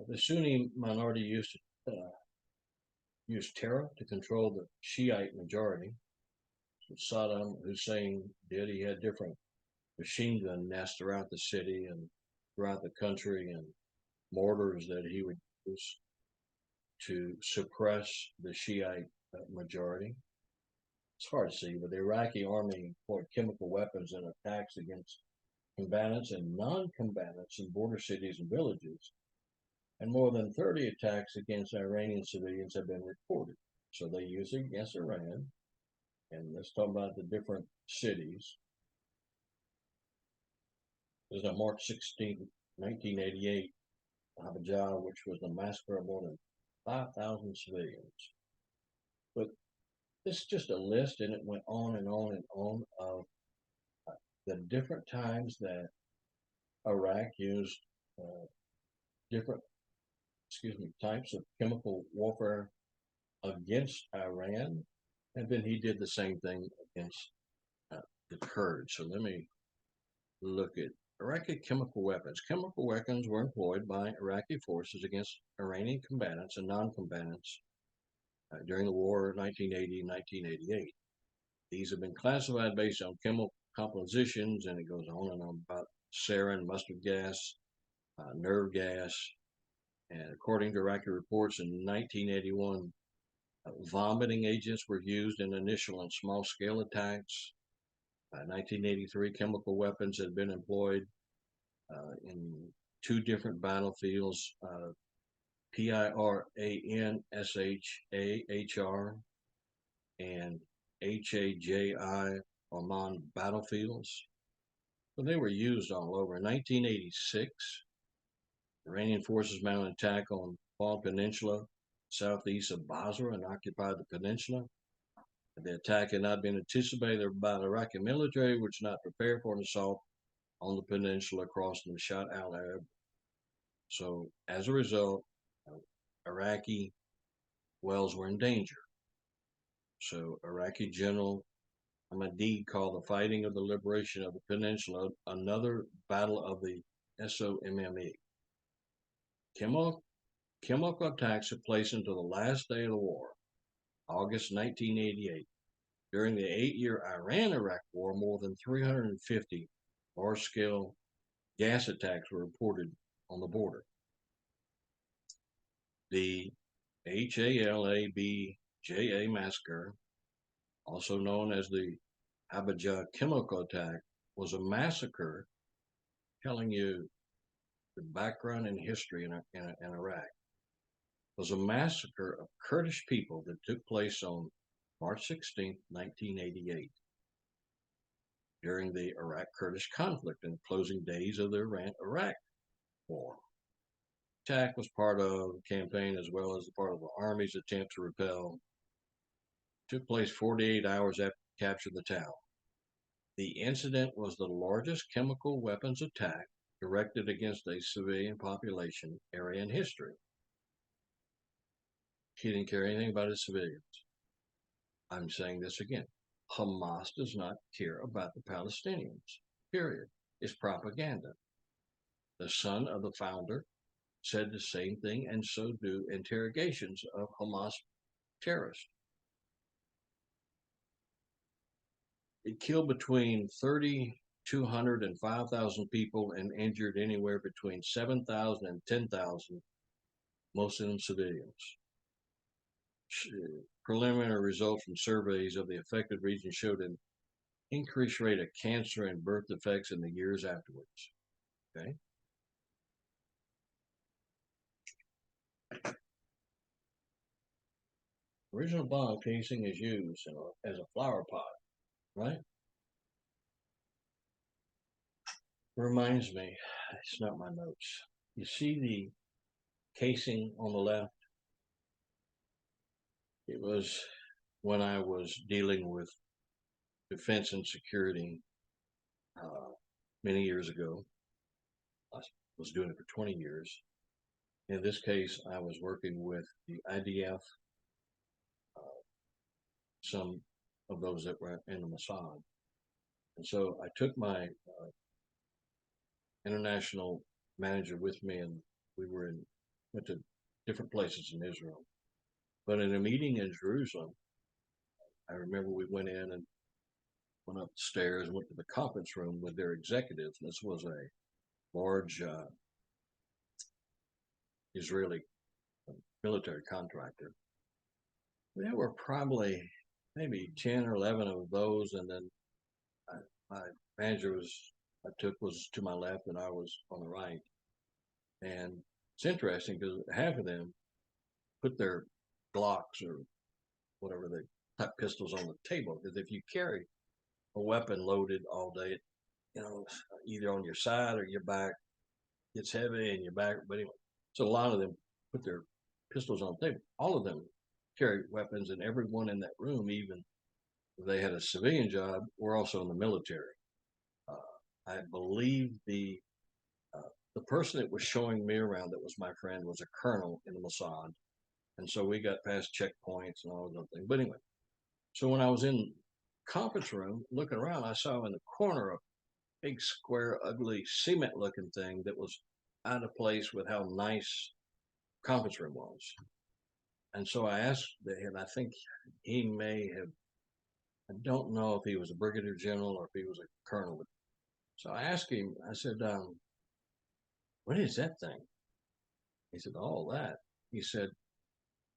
The Sunni minority used terror to control the Shiite majority. So Saddam Hussein did. He had different machine gun nests throughout the city and throughout the country, and mortars that he would use to suppress the Shiite majority. It's hard to see, but the Iraqi army employed chemical weapons in attacks against combatants and non-combatants in border cities and villages. And more than 30 attacks against Iranian civilians have been reported. So they use it against Iran. And let's talk about the different cities. There's on March 16, 1988, Abijah, which was the massacre of more than 5,000 civilians. But this is just a list, and it went on and on and on of the different times that Iraq used different types of chemical warfare against Iran, and then he did the same thing against the Kurds. So let me look at Iraqi chemical weapons. Chemical weapons were employed by Iraqi forces against Iranian combatants and non-combatants during the war of 1980-1988. These have been classified based on chemical compositions, and it goes on and on about sarin, mustard gas, nerve gas, and according to Iraqi reports in 1981, vomiting agents were used in initial and small-scale attacks. 1983, chemical weapons had been employed in two different battlefields, PIRANSHAHR and HAJI Oman battlefields. So they were used all over. In 1986, Iranian forces mounted an attack on Paul Peninsula, southeast of Basra, and occupied the peninsula. The attack had not been anticipated by the Iraqi military, which was not prepared for an assault on the peninsula across the Mashat al-Arab. So as a result, Iraqi wells were in danger. So Iraqi General Ahmadi called the fighting of the liberation of the peninsula another battle of the SOMME. Chemical attacks took place until the last day of the war, August 1988. During the 8-year Iran-Iraq war, more than 350 large-scale gas attacks were reported on the border. The HALABJA massacre, also known as the Abijah chemical attack, was a massacre telling you the background and history in Iraq. It was a massacre of Kurdish people that took place on March 16, 1988, during the Iraq-Kurdish conflict in the closing days of the Iran-Iraq war. The attack was part of the campaign as well as part of the army's attempt to repel. It took place 48 hours after they captured the town. The incident was the largest chemical weapons attack directed against a civilian population area in history. He didn't care anything about his civilians. I'm saying this again. Hamas does not care about the Palestinians, period. It's propaganda. The son of the founder said the same thing, and so do interrogations of Hamas terrorists. It killed between 3,200 and 5,000 people and injured anywhere between 7,000 and 10,000, most of them civilians. Preliminary results from surveys of the affected region showed an increased rate of cancer and birth defects in the years afterwards. Okay. Original bomb casing is used as a flower pot, right? Reminds me, it's not my notes. You see the casing on the left? It was when I was dealing with defense and security many years ago. I was doing it for 20 years. In this case, I was working with the IDF, some of those that were in the Mossad. And so I took my international manager with me, and we went to different places in Israel. But in a meeting in Jerusalem, I remember we went in and went up the stairs and went to the conference room with their executives. This was a large Israeli military contractor. There were probably maybe 10 or 11 of those, and then my manager was to my left and I was on the right. And it's interesting because half of them put their Glocks or whatever they type pistols on the table, because if you carry a weapon loaded all day, either on your side or your back, it's heavy and your back. But anyway, so a lot of them put their pistols on the table. All of them carry weapons, and everyone in that room, even if they had a civilian job, were also in the military. I believe the person that was showing me around, that was my friend, was a colonel in the Mossad. And so we got past checkpoints and all those other things. But anyway, so when I was in conference room, looking around, I saw in the corner a big, square, ugly, cement-looking thing that was out of place with how nice conference room was. And so I asked him, I think he may have, I don't know if he was a brigadier general or if he was a colonel. So I asked him, I said, what is that thing? He said, oh, that. He said,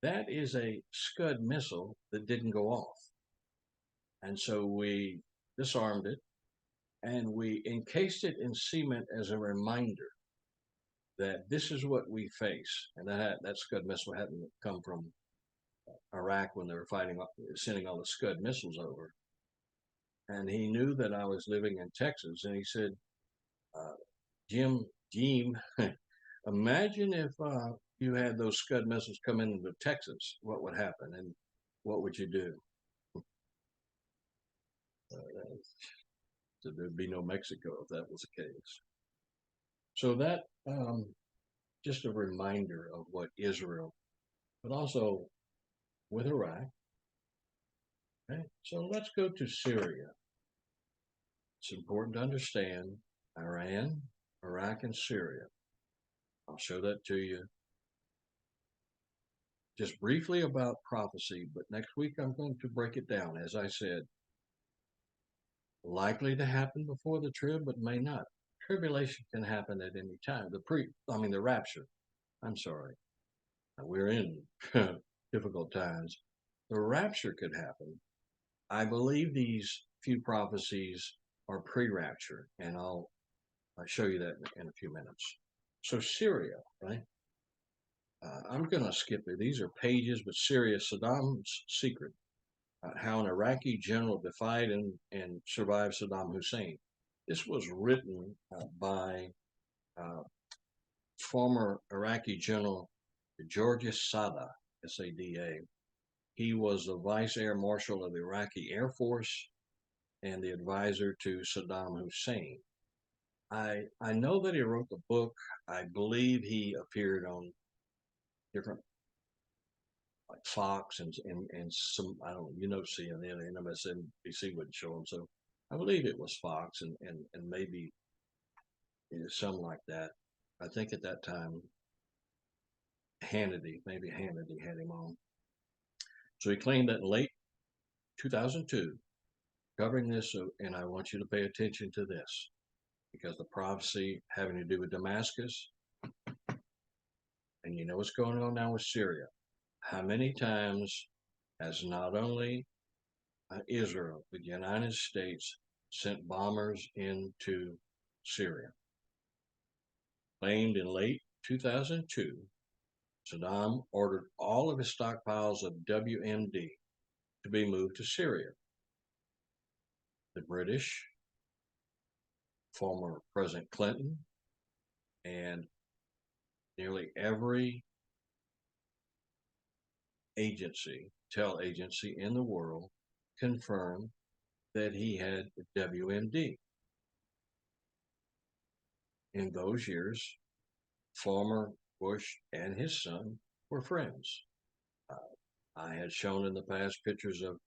that is a Scud missile that didn't go off. And so we disarmed it and we encased it in cement as a reminder that this is what we face. And that Scud missile hadn't come from Iraq when they were sending all the Scud missiles over. And he knew that I was living in Texas. And he said, Jim, imagine if you had those Scud missiles come into Texas, what would happen? And what would you do? So there'd be no Mexico if that was the case. So that just a reminder of what Israel, but also with Iraq. Okay, so let's go to Syria. It's important to understand Iran, Iraq, and Syria. I'll show that to you. Just briefly about prophecy, but next week I'm going to break it down. As I said, likely to happen before the trib, but may not. Tribulation can happen at any time. The rapture. I'm sorry. We're in difficult times. The rapture could happen. I believe these few prophecies are pre-rapture, and I'll show you that in a few minutes. So Syria, right? I'm going to skip it. These are pages, but Syria, Saddam's secret. How an Iraqi general defied and survived Saddam Hussein. This was written by former Iraqi General Georges Sada, S-A-D-A. He was the Vice Air Marshal of the Iraqi Air Force and the advisor to Saddam Hussein. I know that he wrote the book. I believe he appeared on different, like Fox and some, I don't know, CNN and MSNBC wouldn't show him. So I believe it was Fox and maybe some like that. I think at that time, maybe Hannity had him on. So he claimed that in late 2002, covering this, and I want you to pay attention to this, because the prophecy having to do with Damascus, and you know what's going on now with Syria. How many times has not only Israel, but the United States sent bombers into Syria? Claimed in late 2002, Saddam ordered all of his stockpiles of WMD to be moved to Syria. The British, former President Clinton, and nearly every intel agency in the world confirmed that he had WMD. In those years, former Bush and his son were friends. I had shown in the past pictures of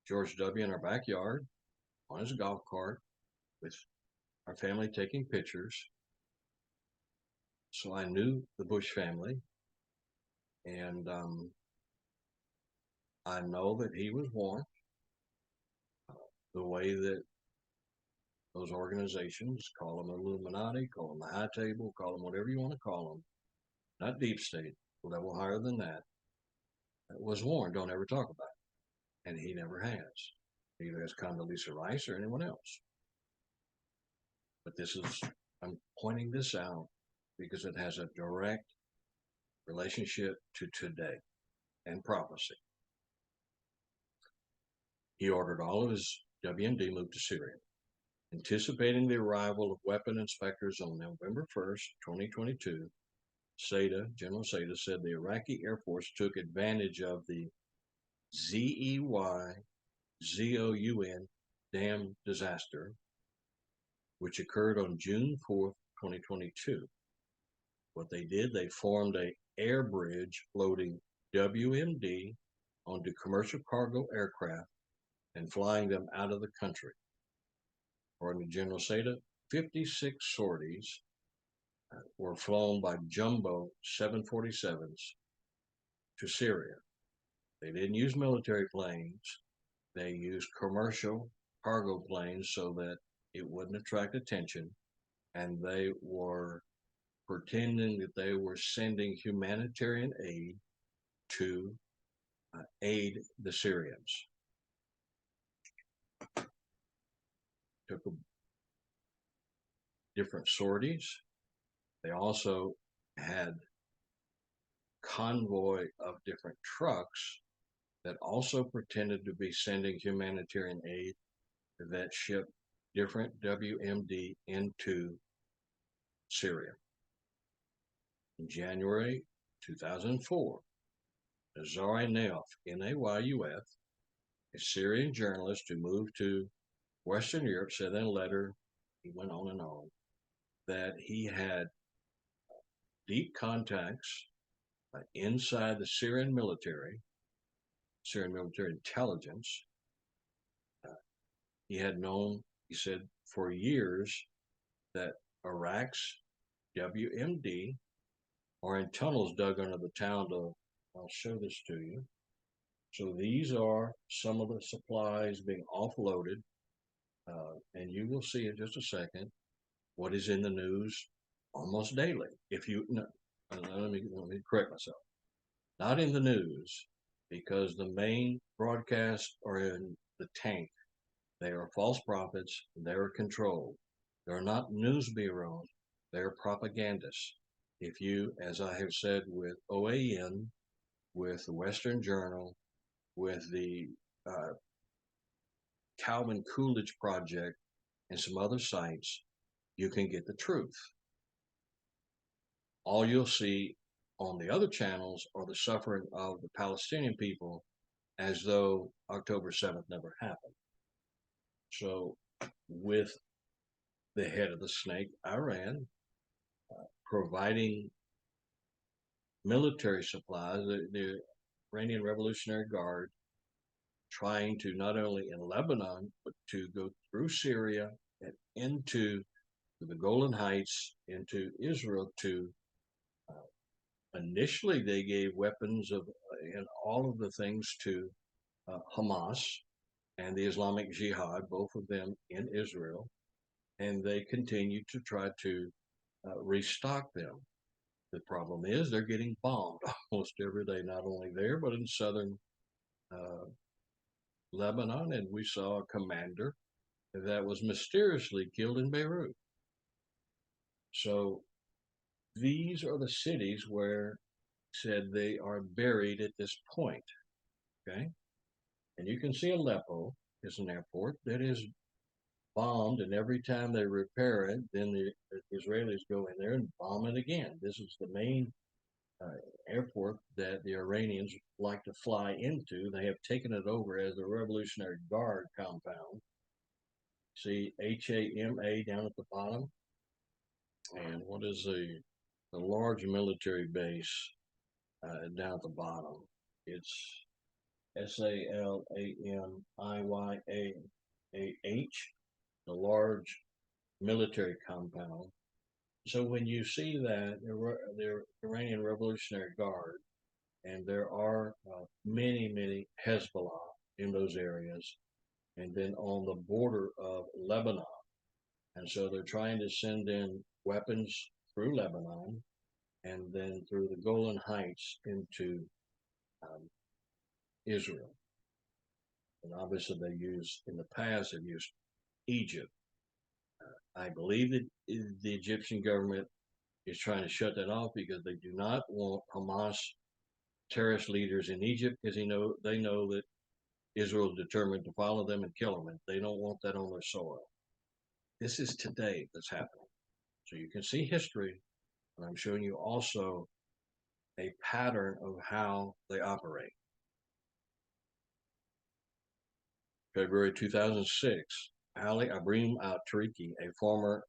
George W. in our backyard on his golf cart with our family taking pictures. So I knew the Bush family, and I know that he was warned the way that those organizations, call them Illuminati, call them the High Table, call them whatever you want to call them, not deep state, level higher than that, was warned, don't ever talk about it. And he never has. Neither has Condoleezza Rice or anyone else. But I'm pointing this out because it has a direct relationship to today and prophecy. He ordered all of his WMD moved to Syria, anticipating the arrival of weapon inspectors on November 1st, 2022. General Sada said the Iraqi Air Force took advantage of the ZEYZOUN dam disaster, which occurred on June 4th, 2022. What they did, they formed an air bridge floating WMD onto commercial cargo aircraft and flying them out of the country. According to General Seda, 56 sorties were flown by jumbo 747s to Syria. They didn't use military planes. They used commercial cargo planes so that it wouldn't attract attention. And they were pretending that they were sending humanitarian aid to aid the Syrians. Took different sorties. They also had convoy of different trucks that also pretended to be sending humanitarian aid that shipped different WMD into Syria. In January 2004, Nazari Nayof, N-A-Y-U-F, a Syrian journalist who moved to Western Europe, said in a letter, he went on and on, that he had deep contacts inside the Syrian military intelligence. He had known, he said, for years that Iraq's WMD are in tunnels dug under the town of, I'll show this to you. So these are some of the supplies being offloaded, and you will see in just a second what is in the news almost daily. If you, no, let me correct myself. Not in the news, because the main broadcasts are in the tank. They are false prophets. They are controlled. They're not news bureaus. They're propagandists. If you, as I have said with OAN, with the Western Journal, with the Calvin Coolidge Project, and some other sites, you can get the truth. All you'll see on the other channels are the suffering of the Palestinian people as though October 7th never happened. So with the head of the snake, Iran, providing military supplies, the Iranian Revolutionary Guard, trying to not only in Lebanon, but to go through Syria and into the Golan Heights, into Israel to initially they gave weapons of and all of the things to Hamas and the Islamic Jihad, both of them in Israel, and they continue to try to restock them. The problem is they're getting bombed almost every day, not only there, but in southern Lebanon, and we saw a commander that was mysteriously killed in Beirut. So these are the cities where said they are buried at this point, okay? And you can see Aleppo is an airport that is bombed, and every time they repair it, then the Israelis go in there and bomb it again. This is the main airport that the Iranians like to fly into. They have taken it over as the Revolutionary Guard compound. See HAMA down at the bottom, and what is the large military base down at the bottom? It's SALAMIYAH, the large military compound. So when you see that, the Iranian Revolutionary Guard, and there are many Hezbollah in those areas, and then on the border of Lebanon. And so they're trying to send in weapons through Lebanon and then through the Golan Heights into Israel. And obviously they use, in the past, they've used Egypt. I believe that the Egyptian government is trying to shut that off because they do not want Hamas terrorist leaders in Egypt, because they know that Israel is determined to follow them and kill them, and they don't want that on their soil. This is today that's happening. So you can see history, and I'm showing you also a pattern of how they operate. February 2006, Ali Abrim al-Tariki, a former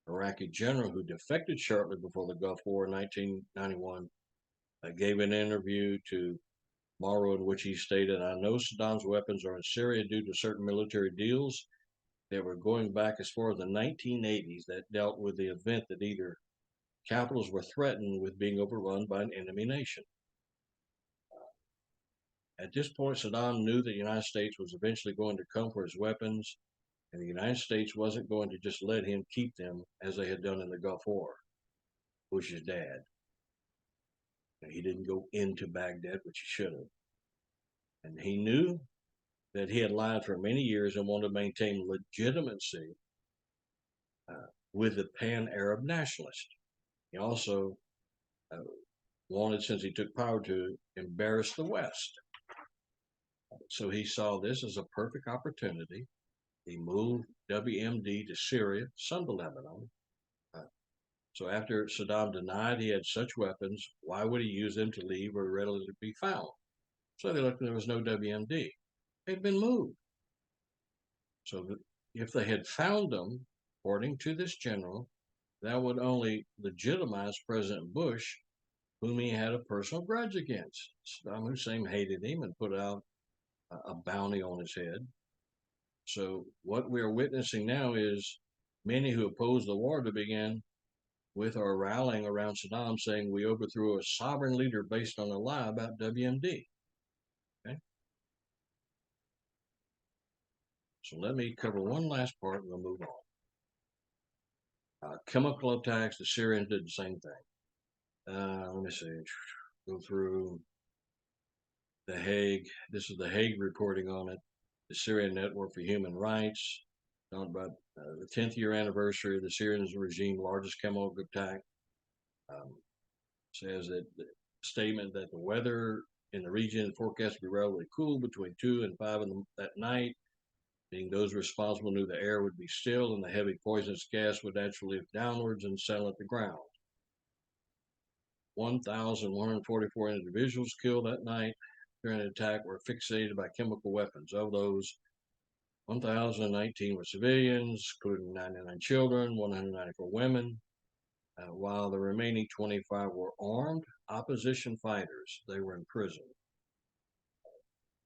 Iraqi general who defected shortly before the Gulf War in 1991, gave an interview to Morrow, in which he stated, I know Saddam's weapons are in Syria due to certain military deals that were going back as far as the 1980s that dealt with the event that either capitals were threatened with being overrun by an enemy nation. At this point, Saddam knew that the United States was eventually going to come for his weapons, and the United States wasn't going to just let him keep them as they had done in the Gulf War. Bush's dad. He didn't go into Baghdad, which he should have. And he knew that he had lied for many years and wanted to maintain legitimacy with the pan-Arab nationalist. He also wanted, since he took power, to embarrass the West. So he saw this as a perfect opportunity. He moved WMD to Syria, son to Lebanon. So after Saddam denied he had such weapons, why would he use them to leave or readily to be found? So they looked and there was no WMD. They'd been moved. So if they had found them, according to this general, that would only legitimize President Bush, whom he had a personal grudge against. Saddam Hussein hated him and put out a bounty on his head. So what we are witnessing now is many who oppose the war to begin with are rallying around Saddam, saying we overthrew a sovereign leader based on a lie about WMD. Okay. So let me cover one last part and we'll move on. Chemical attacks, the Syrians did the same thing. Let me see, go through The Hague. This is The Hague reporting on it. The Syrian Network for Human Rights, talking about the 10th year anniversary of the Syrian regime's largest chemical attack. Says that the statement that the weather in the region forecast to be relatively cool between 2 and 5 that night, being those responsible knew the air would be still and the heavy poisonous gas would naturally lift downwards and settle at the ground. 1,144 individuals killed that night during the attack were fixated by chemical weapons. Of those, 1,019 were civilians, including 99 children, 194 women, while the remaining 25 were armed opposition fighters. They were in prison.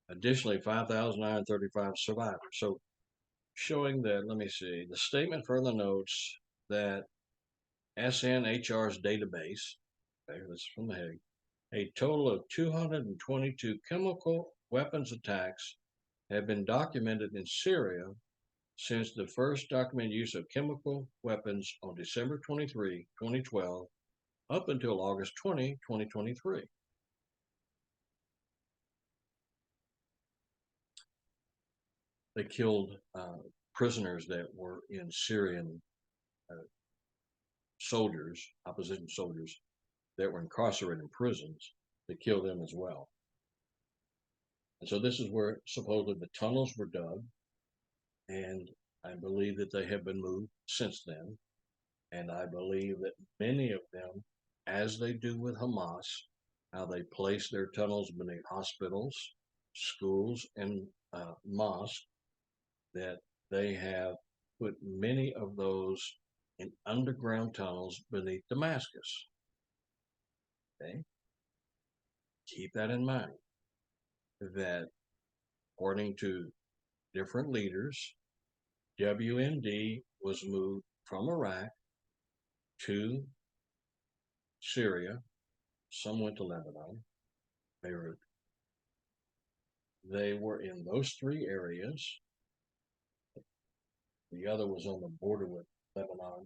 Additionally, 5,935 survivors. So showing that, let me see, the statement further notes that SNHR's database, okay, this is from The Hague, a total of 222 chemical weapons attacks have been documented in Syria since the first documented use of chemical weapons on December 23, 2012, up until August 20, 2023. They killed prisoners that were in Syrian soldiers, opposition soldiers, that were incarcerated in prisons. They killed them as well. And so this is where supposedly the tunnels were dug, and I believe that they have been moved since then. And I believe that many of them, as they do with Hamas, how they place their tunnels beneath hospitals, schools, and mosques, that they have put many of those in underground tunnels beneath Damascus. Okay? Keep that in mind, that according to different leaders, WMD was moved from Iraq to Syria. Some went to Lebanon, Beirut. They were in those three areas. The other was on the border with Lebanon.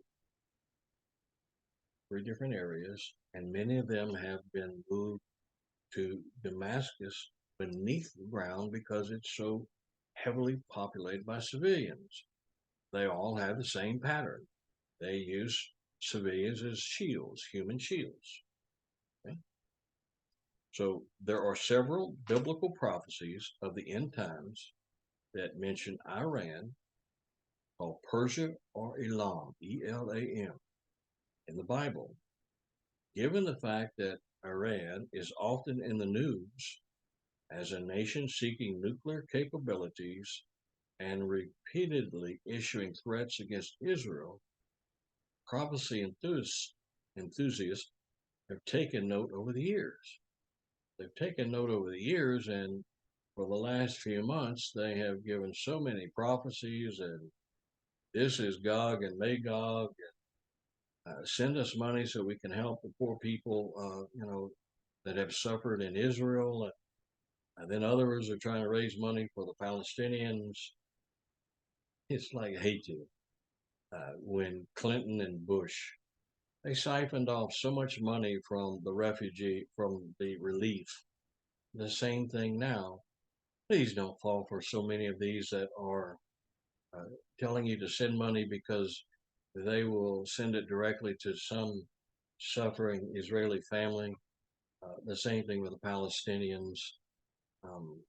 3 different areas, and many of them have been moved to Damascus beneath the ground because it's so heavily populated by civilians. They all have the same pattern. They use civilians as shields, human shields. Okay? So there are several biblical prophecies of the end times that mention Iran, called Persia or Elam, E-L-A-M, in the Bible. Given the fact that Iran is often in the news as a nation seeking nuclear capabilities and repeatedly issuing threats against Israel, prophecy enthusiasts have taken note over the years. they've taken note over the years, and for the last few months, they have given so many prophecies, and this is Gog and Magog. Send us money so we can help the poor people, that have suffered in Israel. And then others are trying to raise money for the Palestinians. It's like Haiti when Clinton and Bush, they siphoned off so much money from the relief. The same thing now. Please don't fall for so many of these that are telling you to send money because they will send it directly to some suffering Israeli family. The same thing with the Palestinians. Um,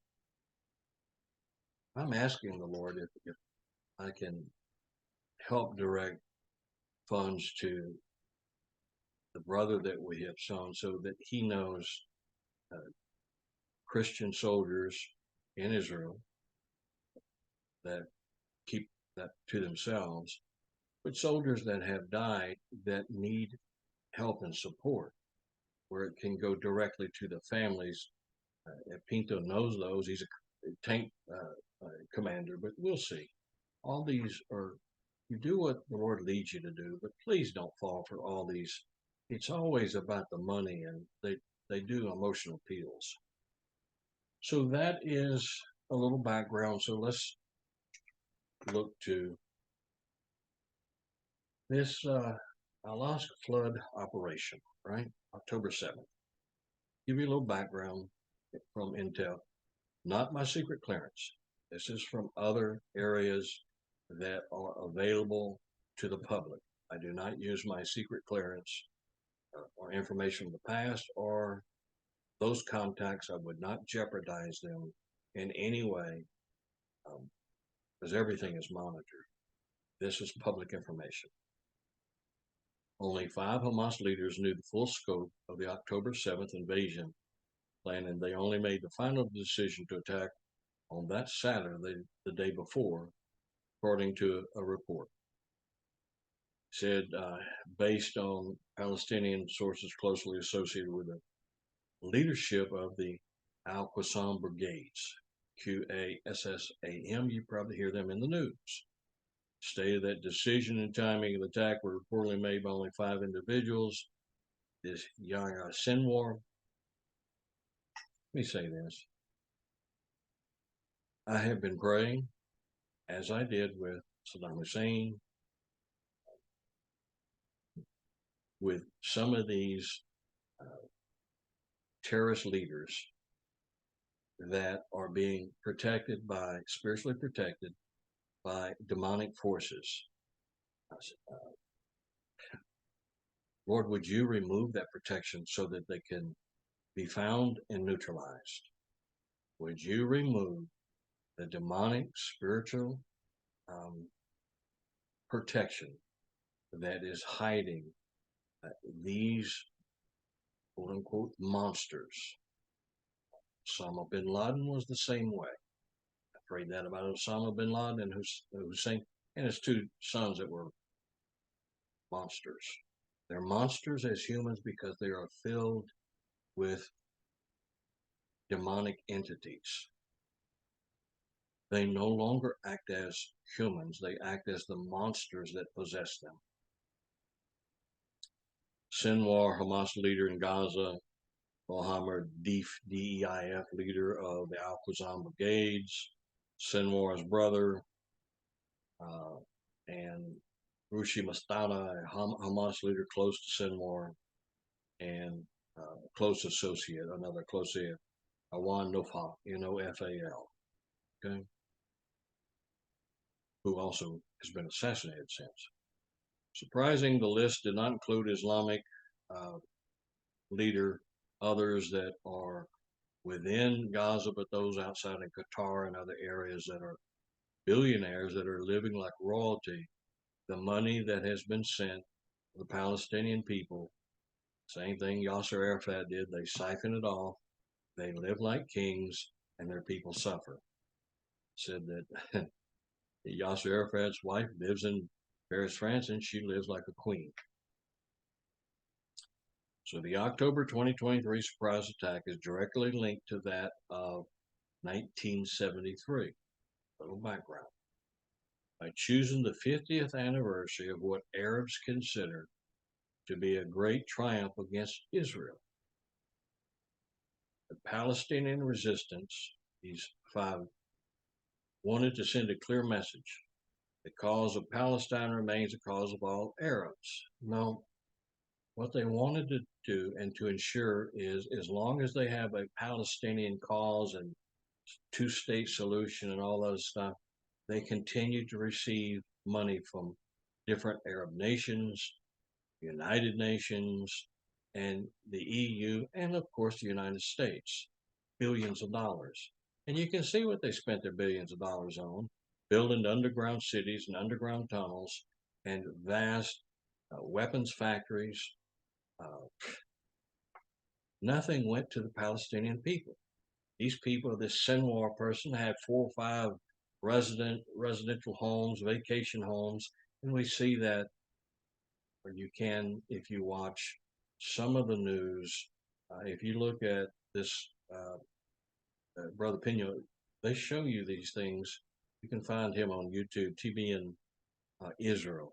I'm asking the Lord if I can help direct funds to the brother that we have sown so that he knows uh, Christian soldiers in Israel that keep that to themselves, but soldiers that have died that need help and support, where it can go directly to the families. If Pinto knows those, he's a tank commander, but we'll see. All these are, you do what the Lord leads you to do, but please don't fall for all these. It's always about the money, and they do emotional appeals. So that is a little background. So let's look to this Alaska flood operation, right? October 7th. Give you a little background from Intel. Not my secret clearance. This is from other areas that are available to the public. I do not use my secret clearance or information from the past or those contacts. I would not jeopardize them in any way because everything is monitored. This is public information. Only 5 Hamas leaders knew the full scope of the October 7th invasion plan, and they only made the final decision to attack on that Saturday, the day before, according to a report. Said based on Palestinian sources closely associated with the leadership of the Al-Qassam brigades, QASSAM, you probably hear them in the news, stated that decision and timing of the attack were reportedly made by only 5 individuals. This Yahya Sinwar, let me say this. I have been praying, as I did with Saddam Hussein, with some of these terrorist leaders that are being spiritually protected by demonic forces. Lord, would you remove that protection so that they can be found and neutralized? Would you remove the demonic spiritual protection that is hiding these quote unquote monsters? Osama bin Laden was the same way. I prayed that about Osama bin Laden and Hussein and his 2 sons that were monsters. They're monsters as humans because they are filled with demonic entities. They no longer act as humans, they act as the monsters that possess them. Sinwar, Hamas leader in Gaza, Mohammed Deif, DEIF, leader of the Al-Qassam brigades, Sinwar's brother, and Rushi Mastana, a Hamas leader close to Sinwar, and close associate, another close associate, Awan Nofal, Nofal, okay, who also has been assassinated since. Surprising, the list did not include Islamic leader, others that are within Gaza, but those outside in Qatar and other areas that are billionaires that are living like royalty. The money that has been sent to the Palestinian people, same thing Yasser Arafat did, they siphon it off, they live like kings, and their people suffer. Said that Yasser Arafat's wife lives in Paris, France, and she lives like a queen. So the October 2023 surprise attack is directly linked to that of 1973. A little background. By choosing the 50th anniversary of what Arabs consider to be a great triumph against Israel, the Palestinian resistance, these five, wanted to send a clear message. The cause of Palestine remains the cause of all Arabs. No, what they wanted to do and to ensure is as long as they have a Palestinian cause and two-state solution and all those stuff, they continue to receive money from different Arab nations, United Nations, and the EU, and of course the United States, billions of dollars. And you can see what they spent their billions of dollars on, building underground cities and underground tunnels and vast weapons factories. Nothing went to the Palestinian people. These people, this Sinwar person had 4 or 5 residential homes, vacation homes, and we see that, or you can, if you watch some of the news, if you look at this Brother Pino, they show you these things. You can find him on YouTube, TB in Israel.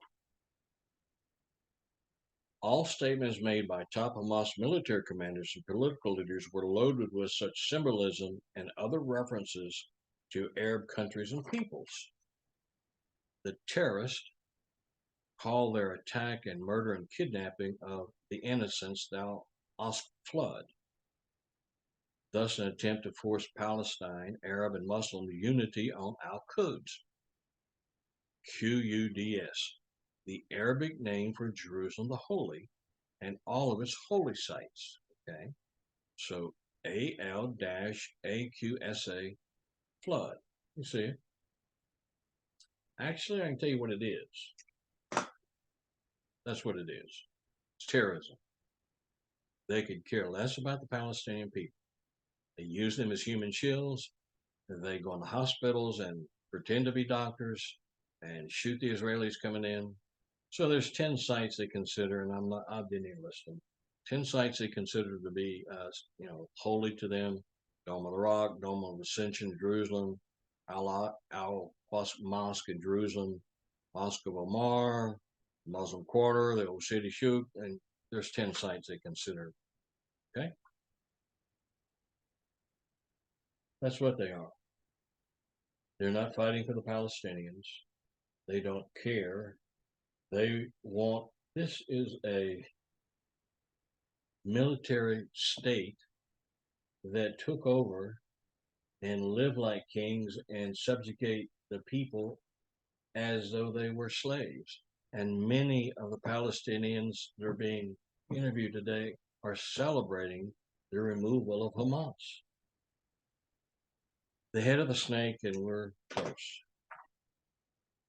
All statements made by top Hamas military commanders and political leaders were loaded with such symbolism and other references to Arab countries and peoples. The terrorists call their attack and murder and kidnapping of the innocents thou ost flood, thus an attempt to force Palestine, Arab, and Muslim unity on al-Quds, Quds, the Arabic name for Jerusalem the Holy, and all of its holy sites. Okay, so AL-AQSA flood. You see it? Actually, I can tell you what it is. That's what it is. It's terrorism. They could care less about the Palestinian people. They use them as human shields. They go into hospitals and pretend to be doctors and shoot the Israelis coming in. So there's 10 sites they consider, and I didn't even list them. 10 sites they consider to be, holy to them. Dome of the Rock, Dome of Ascension, Jerusalem, Al-Aqsa Mosque in Jerusalem, Mosque of Omar, Muslim Quarter, the Old City Shoot, and there's 10 sites they consider. Okay? That's what they are. They're not fighting for the Palestinians. They don't care. They want, this is a military state that took over and lived like kings and subjugate the people as though they were slaves. And many of the Palestinians that are being interviewed today are celebrating the removal of Hamas. The head of the snake, and we're close.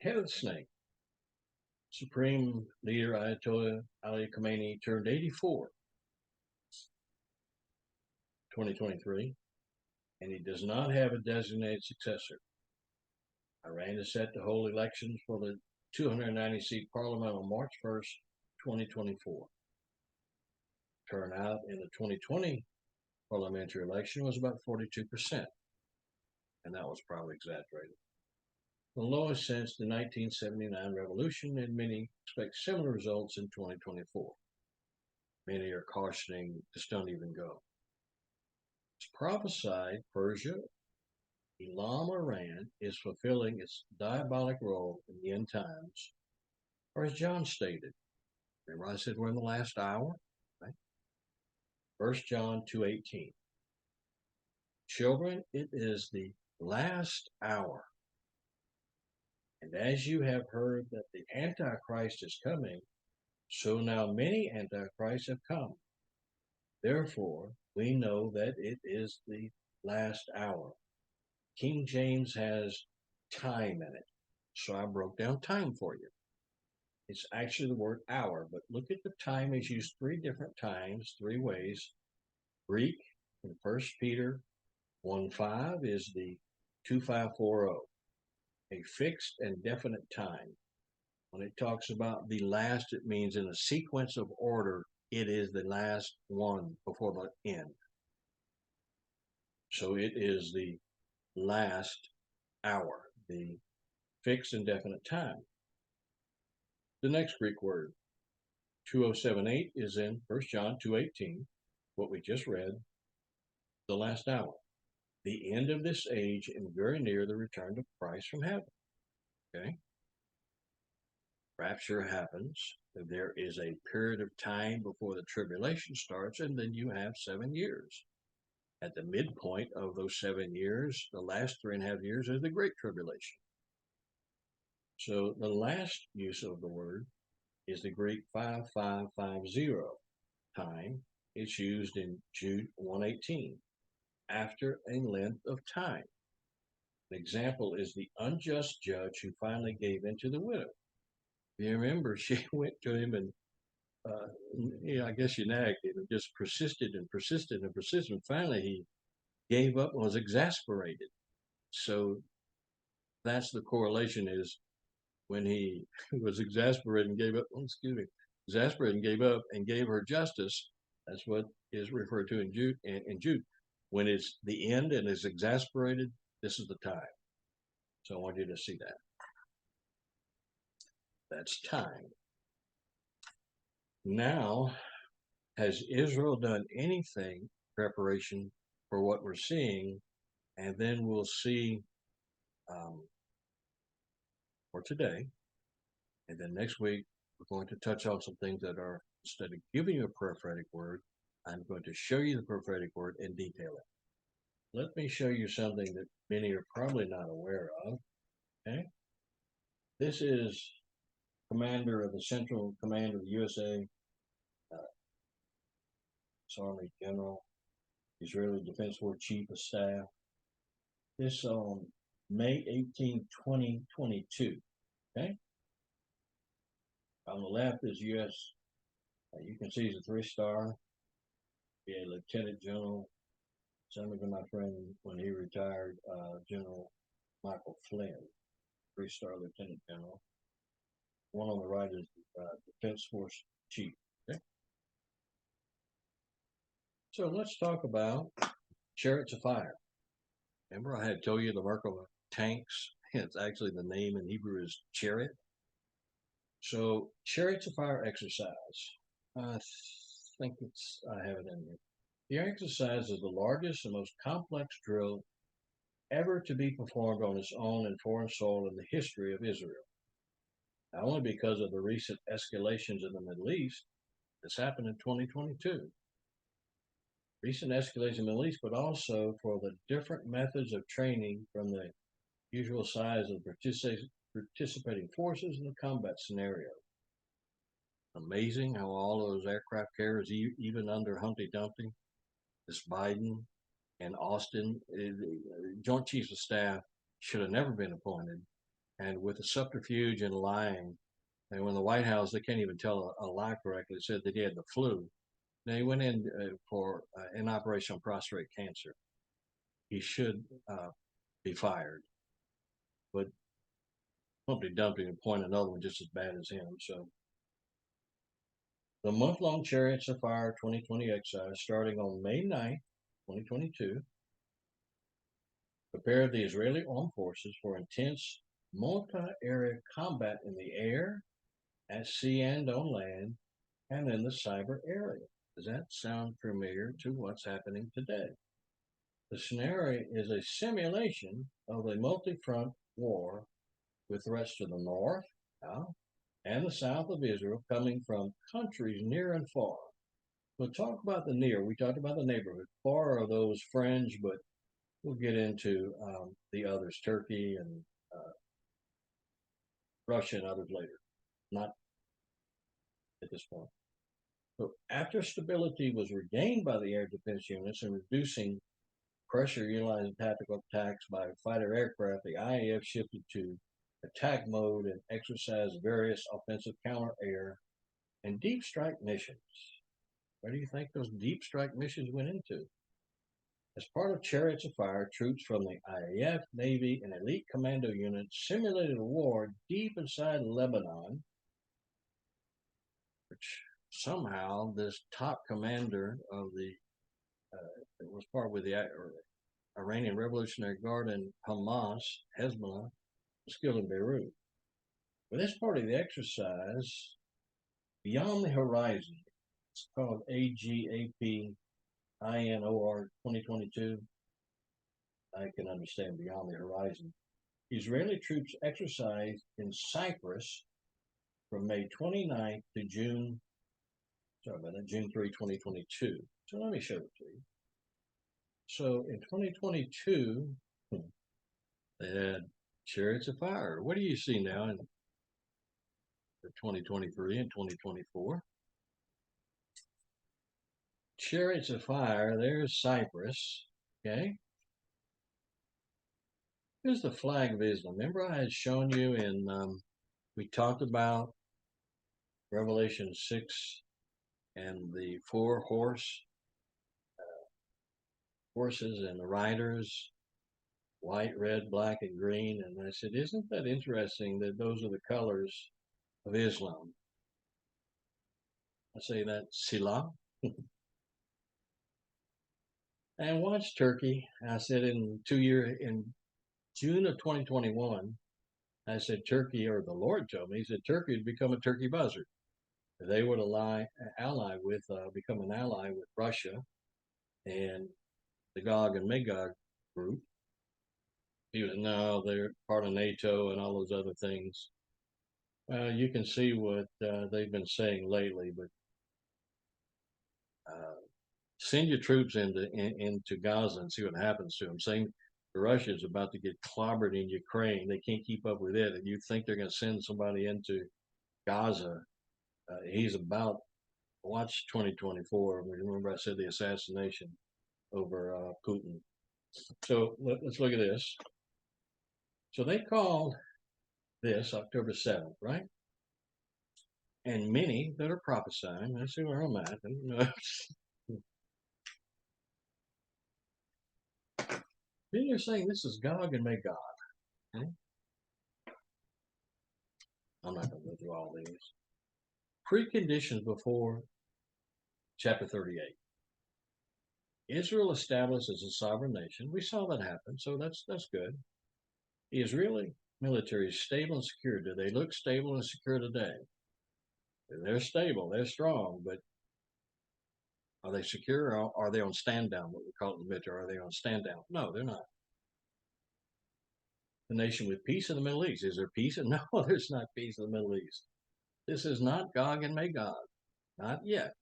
Head of the snake, Supreme Leader Ayatollah Ali Khamenei turned 84, 2023, and he does not have a designated successor. Iran is set to hold elections for the 290-seat parliament on March 1st, 2024. Turnout in the 2020 parliamentary election was about 42%, and that was probably exaggerated. The lowest since the 1979 revolution, and many expect similar results in 2024. Many are cautioning just don't even go. It's prophesied Persia, Elam, Iran is fulfilling its diabolic role in the end times, or as John stated. Remember I said we're in the last hour? Right? 1 John 2:18. Children, it is the last hour. And as you have heard that the Antichrist is coming, so now many Antichrists have come. Therefore, we know that it is the last hour. King James has time in it, so I broke down time for you. It's actually the word hour, but look at the time is used 3 different times, 3 ways. Greek in 1 Peter 1:5 is the 2540, a fixed and definite time. When it talks about the last, it means in a sequence of order it is the last one before the end. So it is the last hour, the fixed and definite time. The next Greek word, 2078, is in 1 John 2:18, what we just read, the last hour, the end of this age and very near the return of Christ from heaven. Okay? Rapture happens. There is a period of time before the tribulation starts, and then you have 7 years. At the midpoint of those 7 years, the last 3.5 years is the Great Tribulation. So the last use of the word is the Greek 5550 time. It's used in Jude 1:18, after a length of time. An example is the unjust judge who finally gave in to the widow. You remember, she went to him and, I guess she nagged him and just persisted and persisted and persisted. And finally, he gave up and was exasperated. So that's the correlation, is when he was exasperated and gave up, exasperated and gave up and gave her justice. That's what is referred to in Jude. When it's the end and is exasperated, this is the time. So I want you to see that. That's time. Now, has Israel done anything preparation for what we're seeing? And then we'll see for today. And then next week, we're going to touch on some things that are, instead of giving you a prophetic word, I'm going to show you the prophetic word and detail it. Let me show you something that many are probably not aware of. Okay. This is commander of the Central Command of the USA, Army General, Israeli Defense Force Chief of Staff. This on May 18, 2022. Okay. On the left is U.S. You can see he's a 3-star. Be a lieutenant general. Similar to my friend when he retired, General Michael Flynn, 3-star lieutenant general. One on the right is Defense Force Chief. Okay. So let's talk about Chariots of Fire. Remember, I had told you the mark of tanks. It's actually, the name in Hebrew is chariot. So Chariots of Fire exercise. I think I have it in here. The exercise is the largest and most complex drill ever to be performed on its own and foreign soil in the history of Israel. Not only because of the recent escalations in the Middle East, this happened in 2022. Recent escalation in the Middle East, but also for the different methods of training from the usual size of participating forces in the combat scenario. Amazing how all those aircraft carriers, even under Humpty Dumpty, this Biden and Austin, Joint Chiefs of Staff should have never been appointed. And with the subterfuge and lying, and when the White House, they can't even tell a lie correctly, it said that he had the flu. They went in for an operation on prostate cancer. He should be fired. But Humpty Dumpty would point another one just as bad as him. So the month-long Chariots of Fire 2020 exercise, starting on May 9th, 2022, prepared the Israeli armed forces for intense multi-area combat in the air, at sea and on land, and in the cyber area. Does that sound familiar to what's happening today? The scenario is a simulation of a multi-front war with threats to the north and the south of Israel coming from countries near and far. We'll talk about the near. We talked about the neighborhood. Far are those fringe, but we'll get into the others, Turkey and Russia and others later. Not at this point. So after stability was regained by the air defense units and reducing pressure utilizing tactical attacks by fighter aircraft, the IAF shifted to attack mode and exercised various offensive counter-air and deep strike missions. Where do you think those deep strike missions went into? As part of Chariots of Fire, troops from the IAF, Navy, and elite commando units simulated a war deep inside Lebanon, which somehow this top commander of the it was part with the Iranian Revolutionary Guard and Hamas, Hezbollah, was killed in Beirut. But this part of the exercise, Beyond the Horizon, it's called AGAPINOR 2022. I can understand Beyond the Horizon. Israeli troops exercised in Cyprus from May 29th to June 3, 2022. So let me show it to you. So in 2022, they had Chariots of Fire. What do you see now in 2023 and 2024? Chariots of Fire, there's Cyprus, okay? Here's the flag of Islam. Remember I had shown you we talked about Revelation 6 and the four horses and the riders, white, red, black, and green. And I said, isn't that interesting that those are the colors of Islam? I say that, Sila. And watch Turkey. I said in June of 2021, I said Turkey, or the Lord told me, he said Turkey would become a turkey buzzard. They would become an ally with Russia and the Gog and Magog group. He was, no, they're part of NATO and all those other things. You can see what they've been saying lately, but send your troops into Gaza and see what happens to them. Saying Russia is about to get clobbered in Ukraine. They can't keep up with it. And you think they're going to send somebody into Gaza. He's about, watch 2024. Remember I said the assassination over Putin. So let's look at this. So they called this October 7th, right? And many that are prophesying, let's see where I'm at. Then you're saying this is Gog and Magog. Okay? I'm not going to go through all these. Preconditions before chapter 38. Israel established as a sovereign nation. We saw that happen, so that's good. The Israeli military is stable and secure. Do they look stable and secure today? They're stable, they're strong, but are they secure or are they on stand down, what we call it in the military? Are they on stand down? No, they're not. The nation with peace in the Middle East. Is there peace? No, there's not peace in the Middle East. This is not Gog and Magog. Not yet.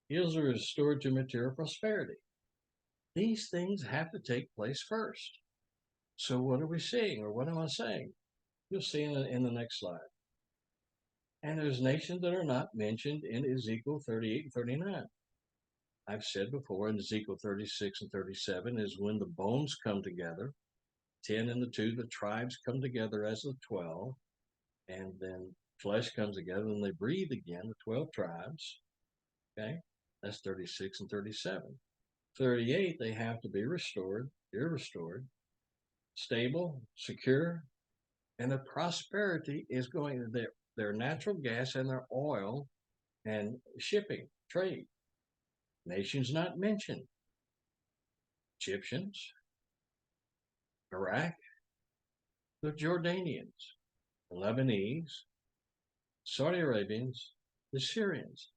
Israel is restored to material prosperity. These things have to take place first. So what are we seeing, or what am I saying? You'll see in the next slide. And there's nations that are not mentioned in Ezekiel 38 and 39. I've said before in Ezekiel 36 and 37 is when the bones come together, 10 and the 2, the tribes come together as the 12, and then flesh comes together and they breathe again, the 12 tribes. Okay, that's 36 and 37. 38, they have to be restored, they're restored, stable, secure, and their prosperity is going their natural gas and their oil and shipping, trade. Nations not mentioned. Egyptians, Iraq, the Jordanians, the Lebanese, Saudi Arabians, the Syrians.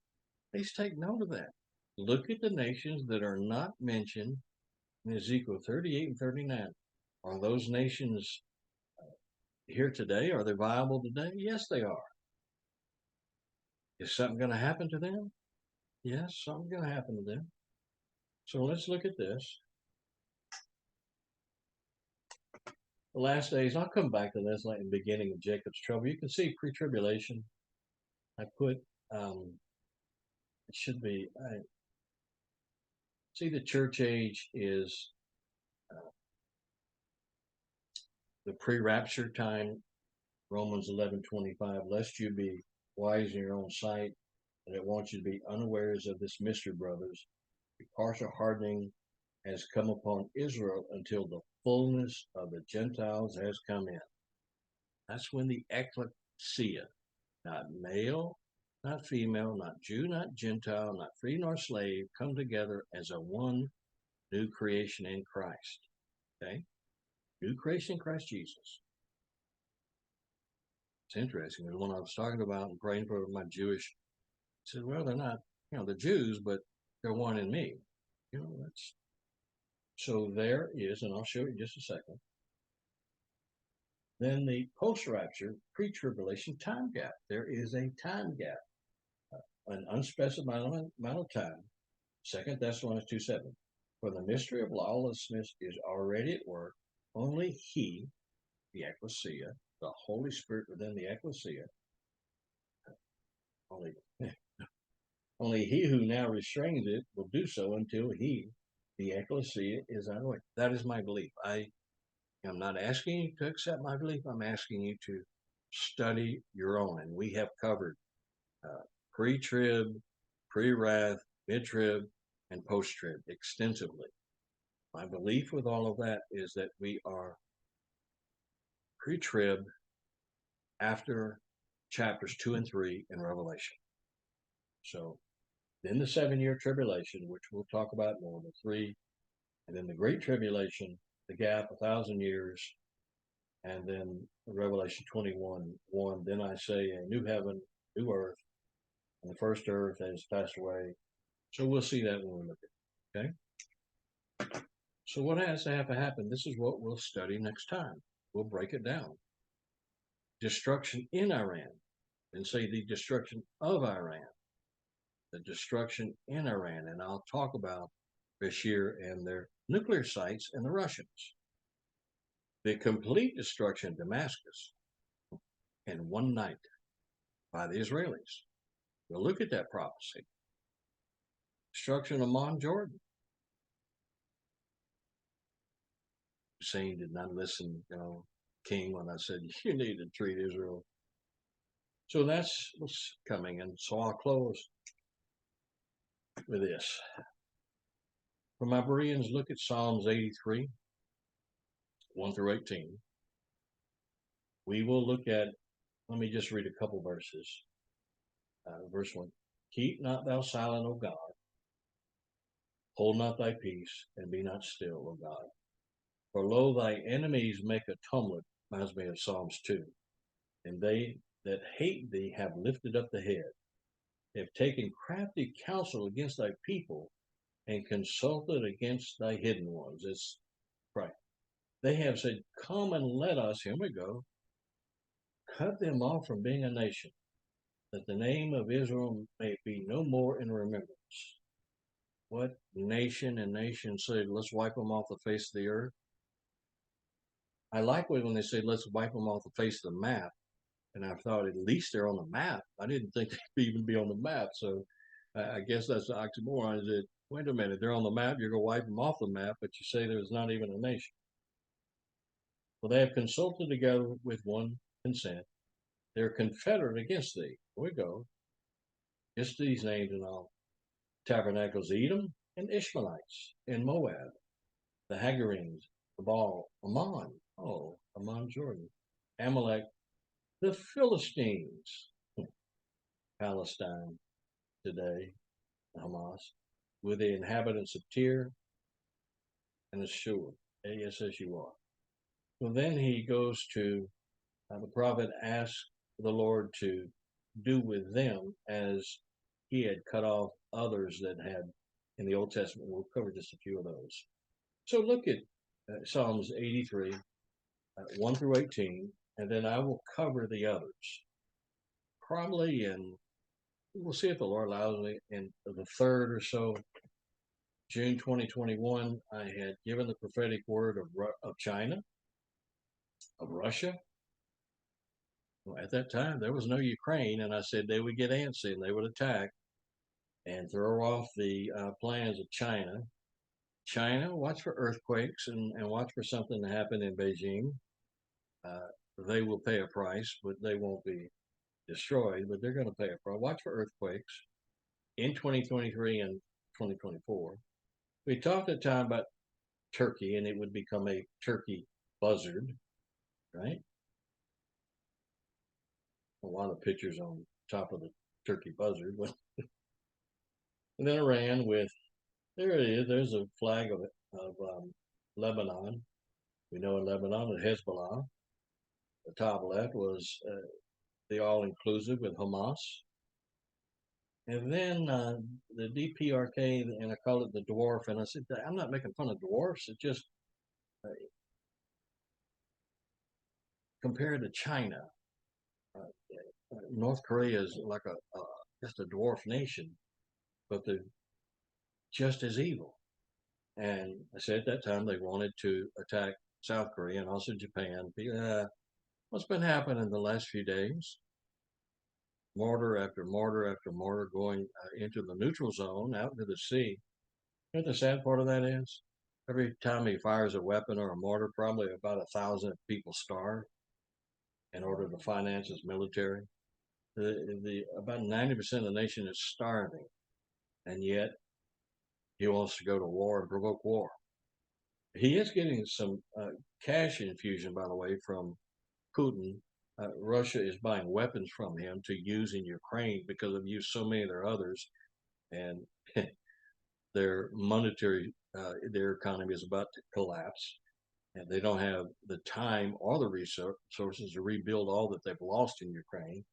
Please take note of that. Look at the nations that are not mentioned in Ezekiel 38 and 39. Are those nations here today? Are they viable today? Yes, they are. Is something going to happen to them? Yes, something's going to happen to them. So let's look at this. The last days, I'll come back to this like in the beginning of Jacob's trouble. You can see pre-tribulation. I put, it should be, see the church age is the pre-rapture time, Romans 11:25, lest you be wise in your own sight, and it wants you to be unawares of this mystery, brothers. The partial hardening has come upon Israel until the fullness of the Gentiles has come in. That's when the ecclesia, not male, not female, not Jew, not Gentile, not free nor slave, come together as a one new creation in Christ. Okay? New creation in Christ Jesus. It's interesting. The one I was talking about and praying for my Jewish, I said, well, they're not, they're Jews, but they're one in me. That's so there is, and I'll show you in just a second. Then the post-rapture, pre-tribulation time gap. There is a time gap, an unspecified amount of time. 2 Thessalonians 2:7. For the mystery of lawlessness is already at work. Only he, the ecclesia, the Holy Spirit within the ecclesia, only he who now restrains it will do so until he, the ecclesia, is out of the way. That is my belief. I'm not asking you to accept my belief. I'm asking you to study your own. And we have covered pre-trib, pre-wrath, mid-trib, and post-trib extensively. My belief with all of that is that we are pre-trib after chapters 2 and 3 in Revelation. So then the 7-year tribulation, which we'll talk about more, the 3, and then the great tribulation, the gap, 1,000 years, and then Revelation 21:1. Then I say a new heaven, new earth, and the first earth has passed away. So we'll see that when we look at it. Okay. So what has to have to happen? This is what we'll study next time. We'll break it down. Destruction in Iran, and say the destruction of Iran, the destruction in Iran, and I'll talk about Bashir and their nuclear sites and the Russians. The complete destruction of Damascus in one night by the Israelis. We'll look at that prophecy. Destruction of Ammon, Jordan. Hussein did not listen, King, when I said you need to treat Israel. So that's what's coming. And so I'll close with this. For my Bereans, look at Psalms 83, 1 through 18. We will look at, let me just read a couple verses. Verse 1. Keep not thou silent, O God. Hold not thy peace, and be not still, O God. For lo, thy enemies make a tumult, reminds me of Psalms 2. And they that hate thee have lifted up the head, have taken crafty counsel against thy people, and consulted against thy hidden ones. It's right. They have said, come and let us, here we go, cut them off from being a nation, that the name of Israel may be no more in remembrance. What nation and nation said, let's wipe them off the face of the earth? I like when they say, let's wipe them off the face of the map. And I thought, at least they're on the map. I didn't think they'd even be on the map. So I guess that's the oxymoron. Is that, wait a minute, they're on the map. You're going to wipe them off the map, but you say there's not even a nation. Well, they have consulted together with one consent. They're confederate against thee. Here we go. Just these names and all. Tabernacles, Edom, and Ishmaelites, and Moab, the Hagarenes, Gebal, Ammon, Ammon, Jordan, Amalek, the Philistines, Palestine today, Hamas, with the inhabitants of Tyre and Assur, Assur. So then he goes to, the prophet asks the Lord to do with them as he had cut off others that had in the Old Testament. We'll cover just a few of those. So look at Psalms 83, 1 through 18, and then I will cover the others. Probably we'll see if the Lord allows me, in the 3rd or so, June 2021, I had given the prophetic word of China, of Russia. Well, at that time, there was no Ukraine, and I said they would get antsy and they would attack and throw off the plans of China. China, watch for earthquakes and watch for something to happen in Beijing. They will pay a price, but they won't be destroyed, but they're going to pay a price. Watch for earthquakes in 2023 and 2024. We talked at the time about Turkey, and it would become a Turkey buzzard, right? A lot of pictures on top of the turkey buzzard, but and then Iran with, there it is, there's a flag of Lebanon. We know in Lebanon, the Hezbollah. The top left was the all-inclusive with Hamas. And then the DPRK, and I call it the dwarf. And I said, I'm not making fun of dwarfs. It's just compared to China, North Korea is like just a dwarf nation, but they're just as evil. And I said at that time they wanted to attack South Korea and also Japan. What's been happening in the last few days? Mortar after mortar after mortar going into the neutral zone out into the sea. You know what the sad part of that is? Every time he fires a weapon or a mortar, probably about 1,000 people starve in order to finance his military. About 90% of the nation is starving, and yet he wants to go to war and provoke war. He is getting some cash infusion, by the way, from Putin. Russia is buying weapons from him to use in Ukraine because they've used so many of their others, and their monetary, their economy is about to collapse, and they don't have the time or the resources to rebuild all that they've lost in Ukraine.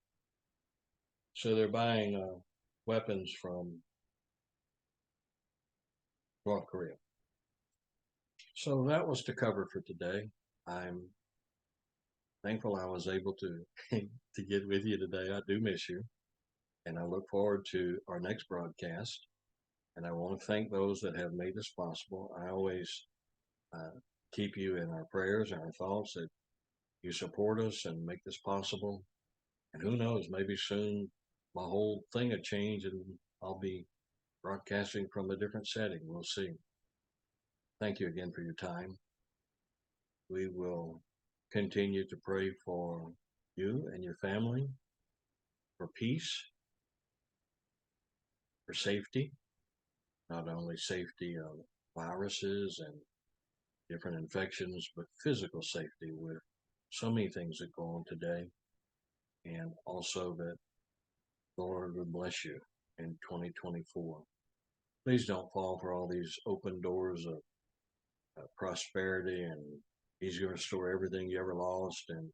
So they're buying weapons from North Korea. So that was to cover for today. I'm thankful I was able to to get with you today. I do miss you, and I look forward to our next broadcast. And I want to thank those that have made this possible. I always keep you in our prayers and our thoughts, that you support us and make this possible. And who knows, maybe soon my whole thing will change and I'll be broadcasting from a different setting. We'll see. Thank you again for your time. We will continue to pray for you and your family, for peace, for safety, not only safety of viruses and different infections, but physical safety with so many things that go on today. And also that the Lord would bless you in 2024. Please don't fall for all these open doors of prosperity and He's going to restore everything you ever lost, and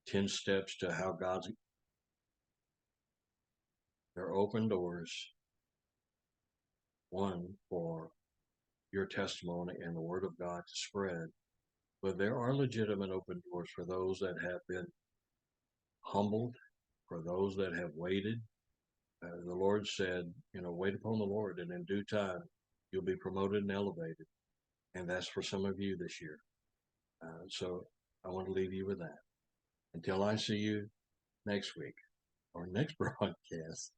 10 steps to how God's. There are open doors. One, for your testimony and the word of God to spread. But there are legitimate open doors for those that have been humbled, for those that have waited. The Lord said, wait upon the Lord, and in due time, you'll be promoted and elevated. And that's for some of you this year. So I want to leave you with that. Until I see you next week or next broadcast.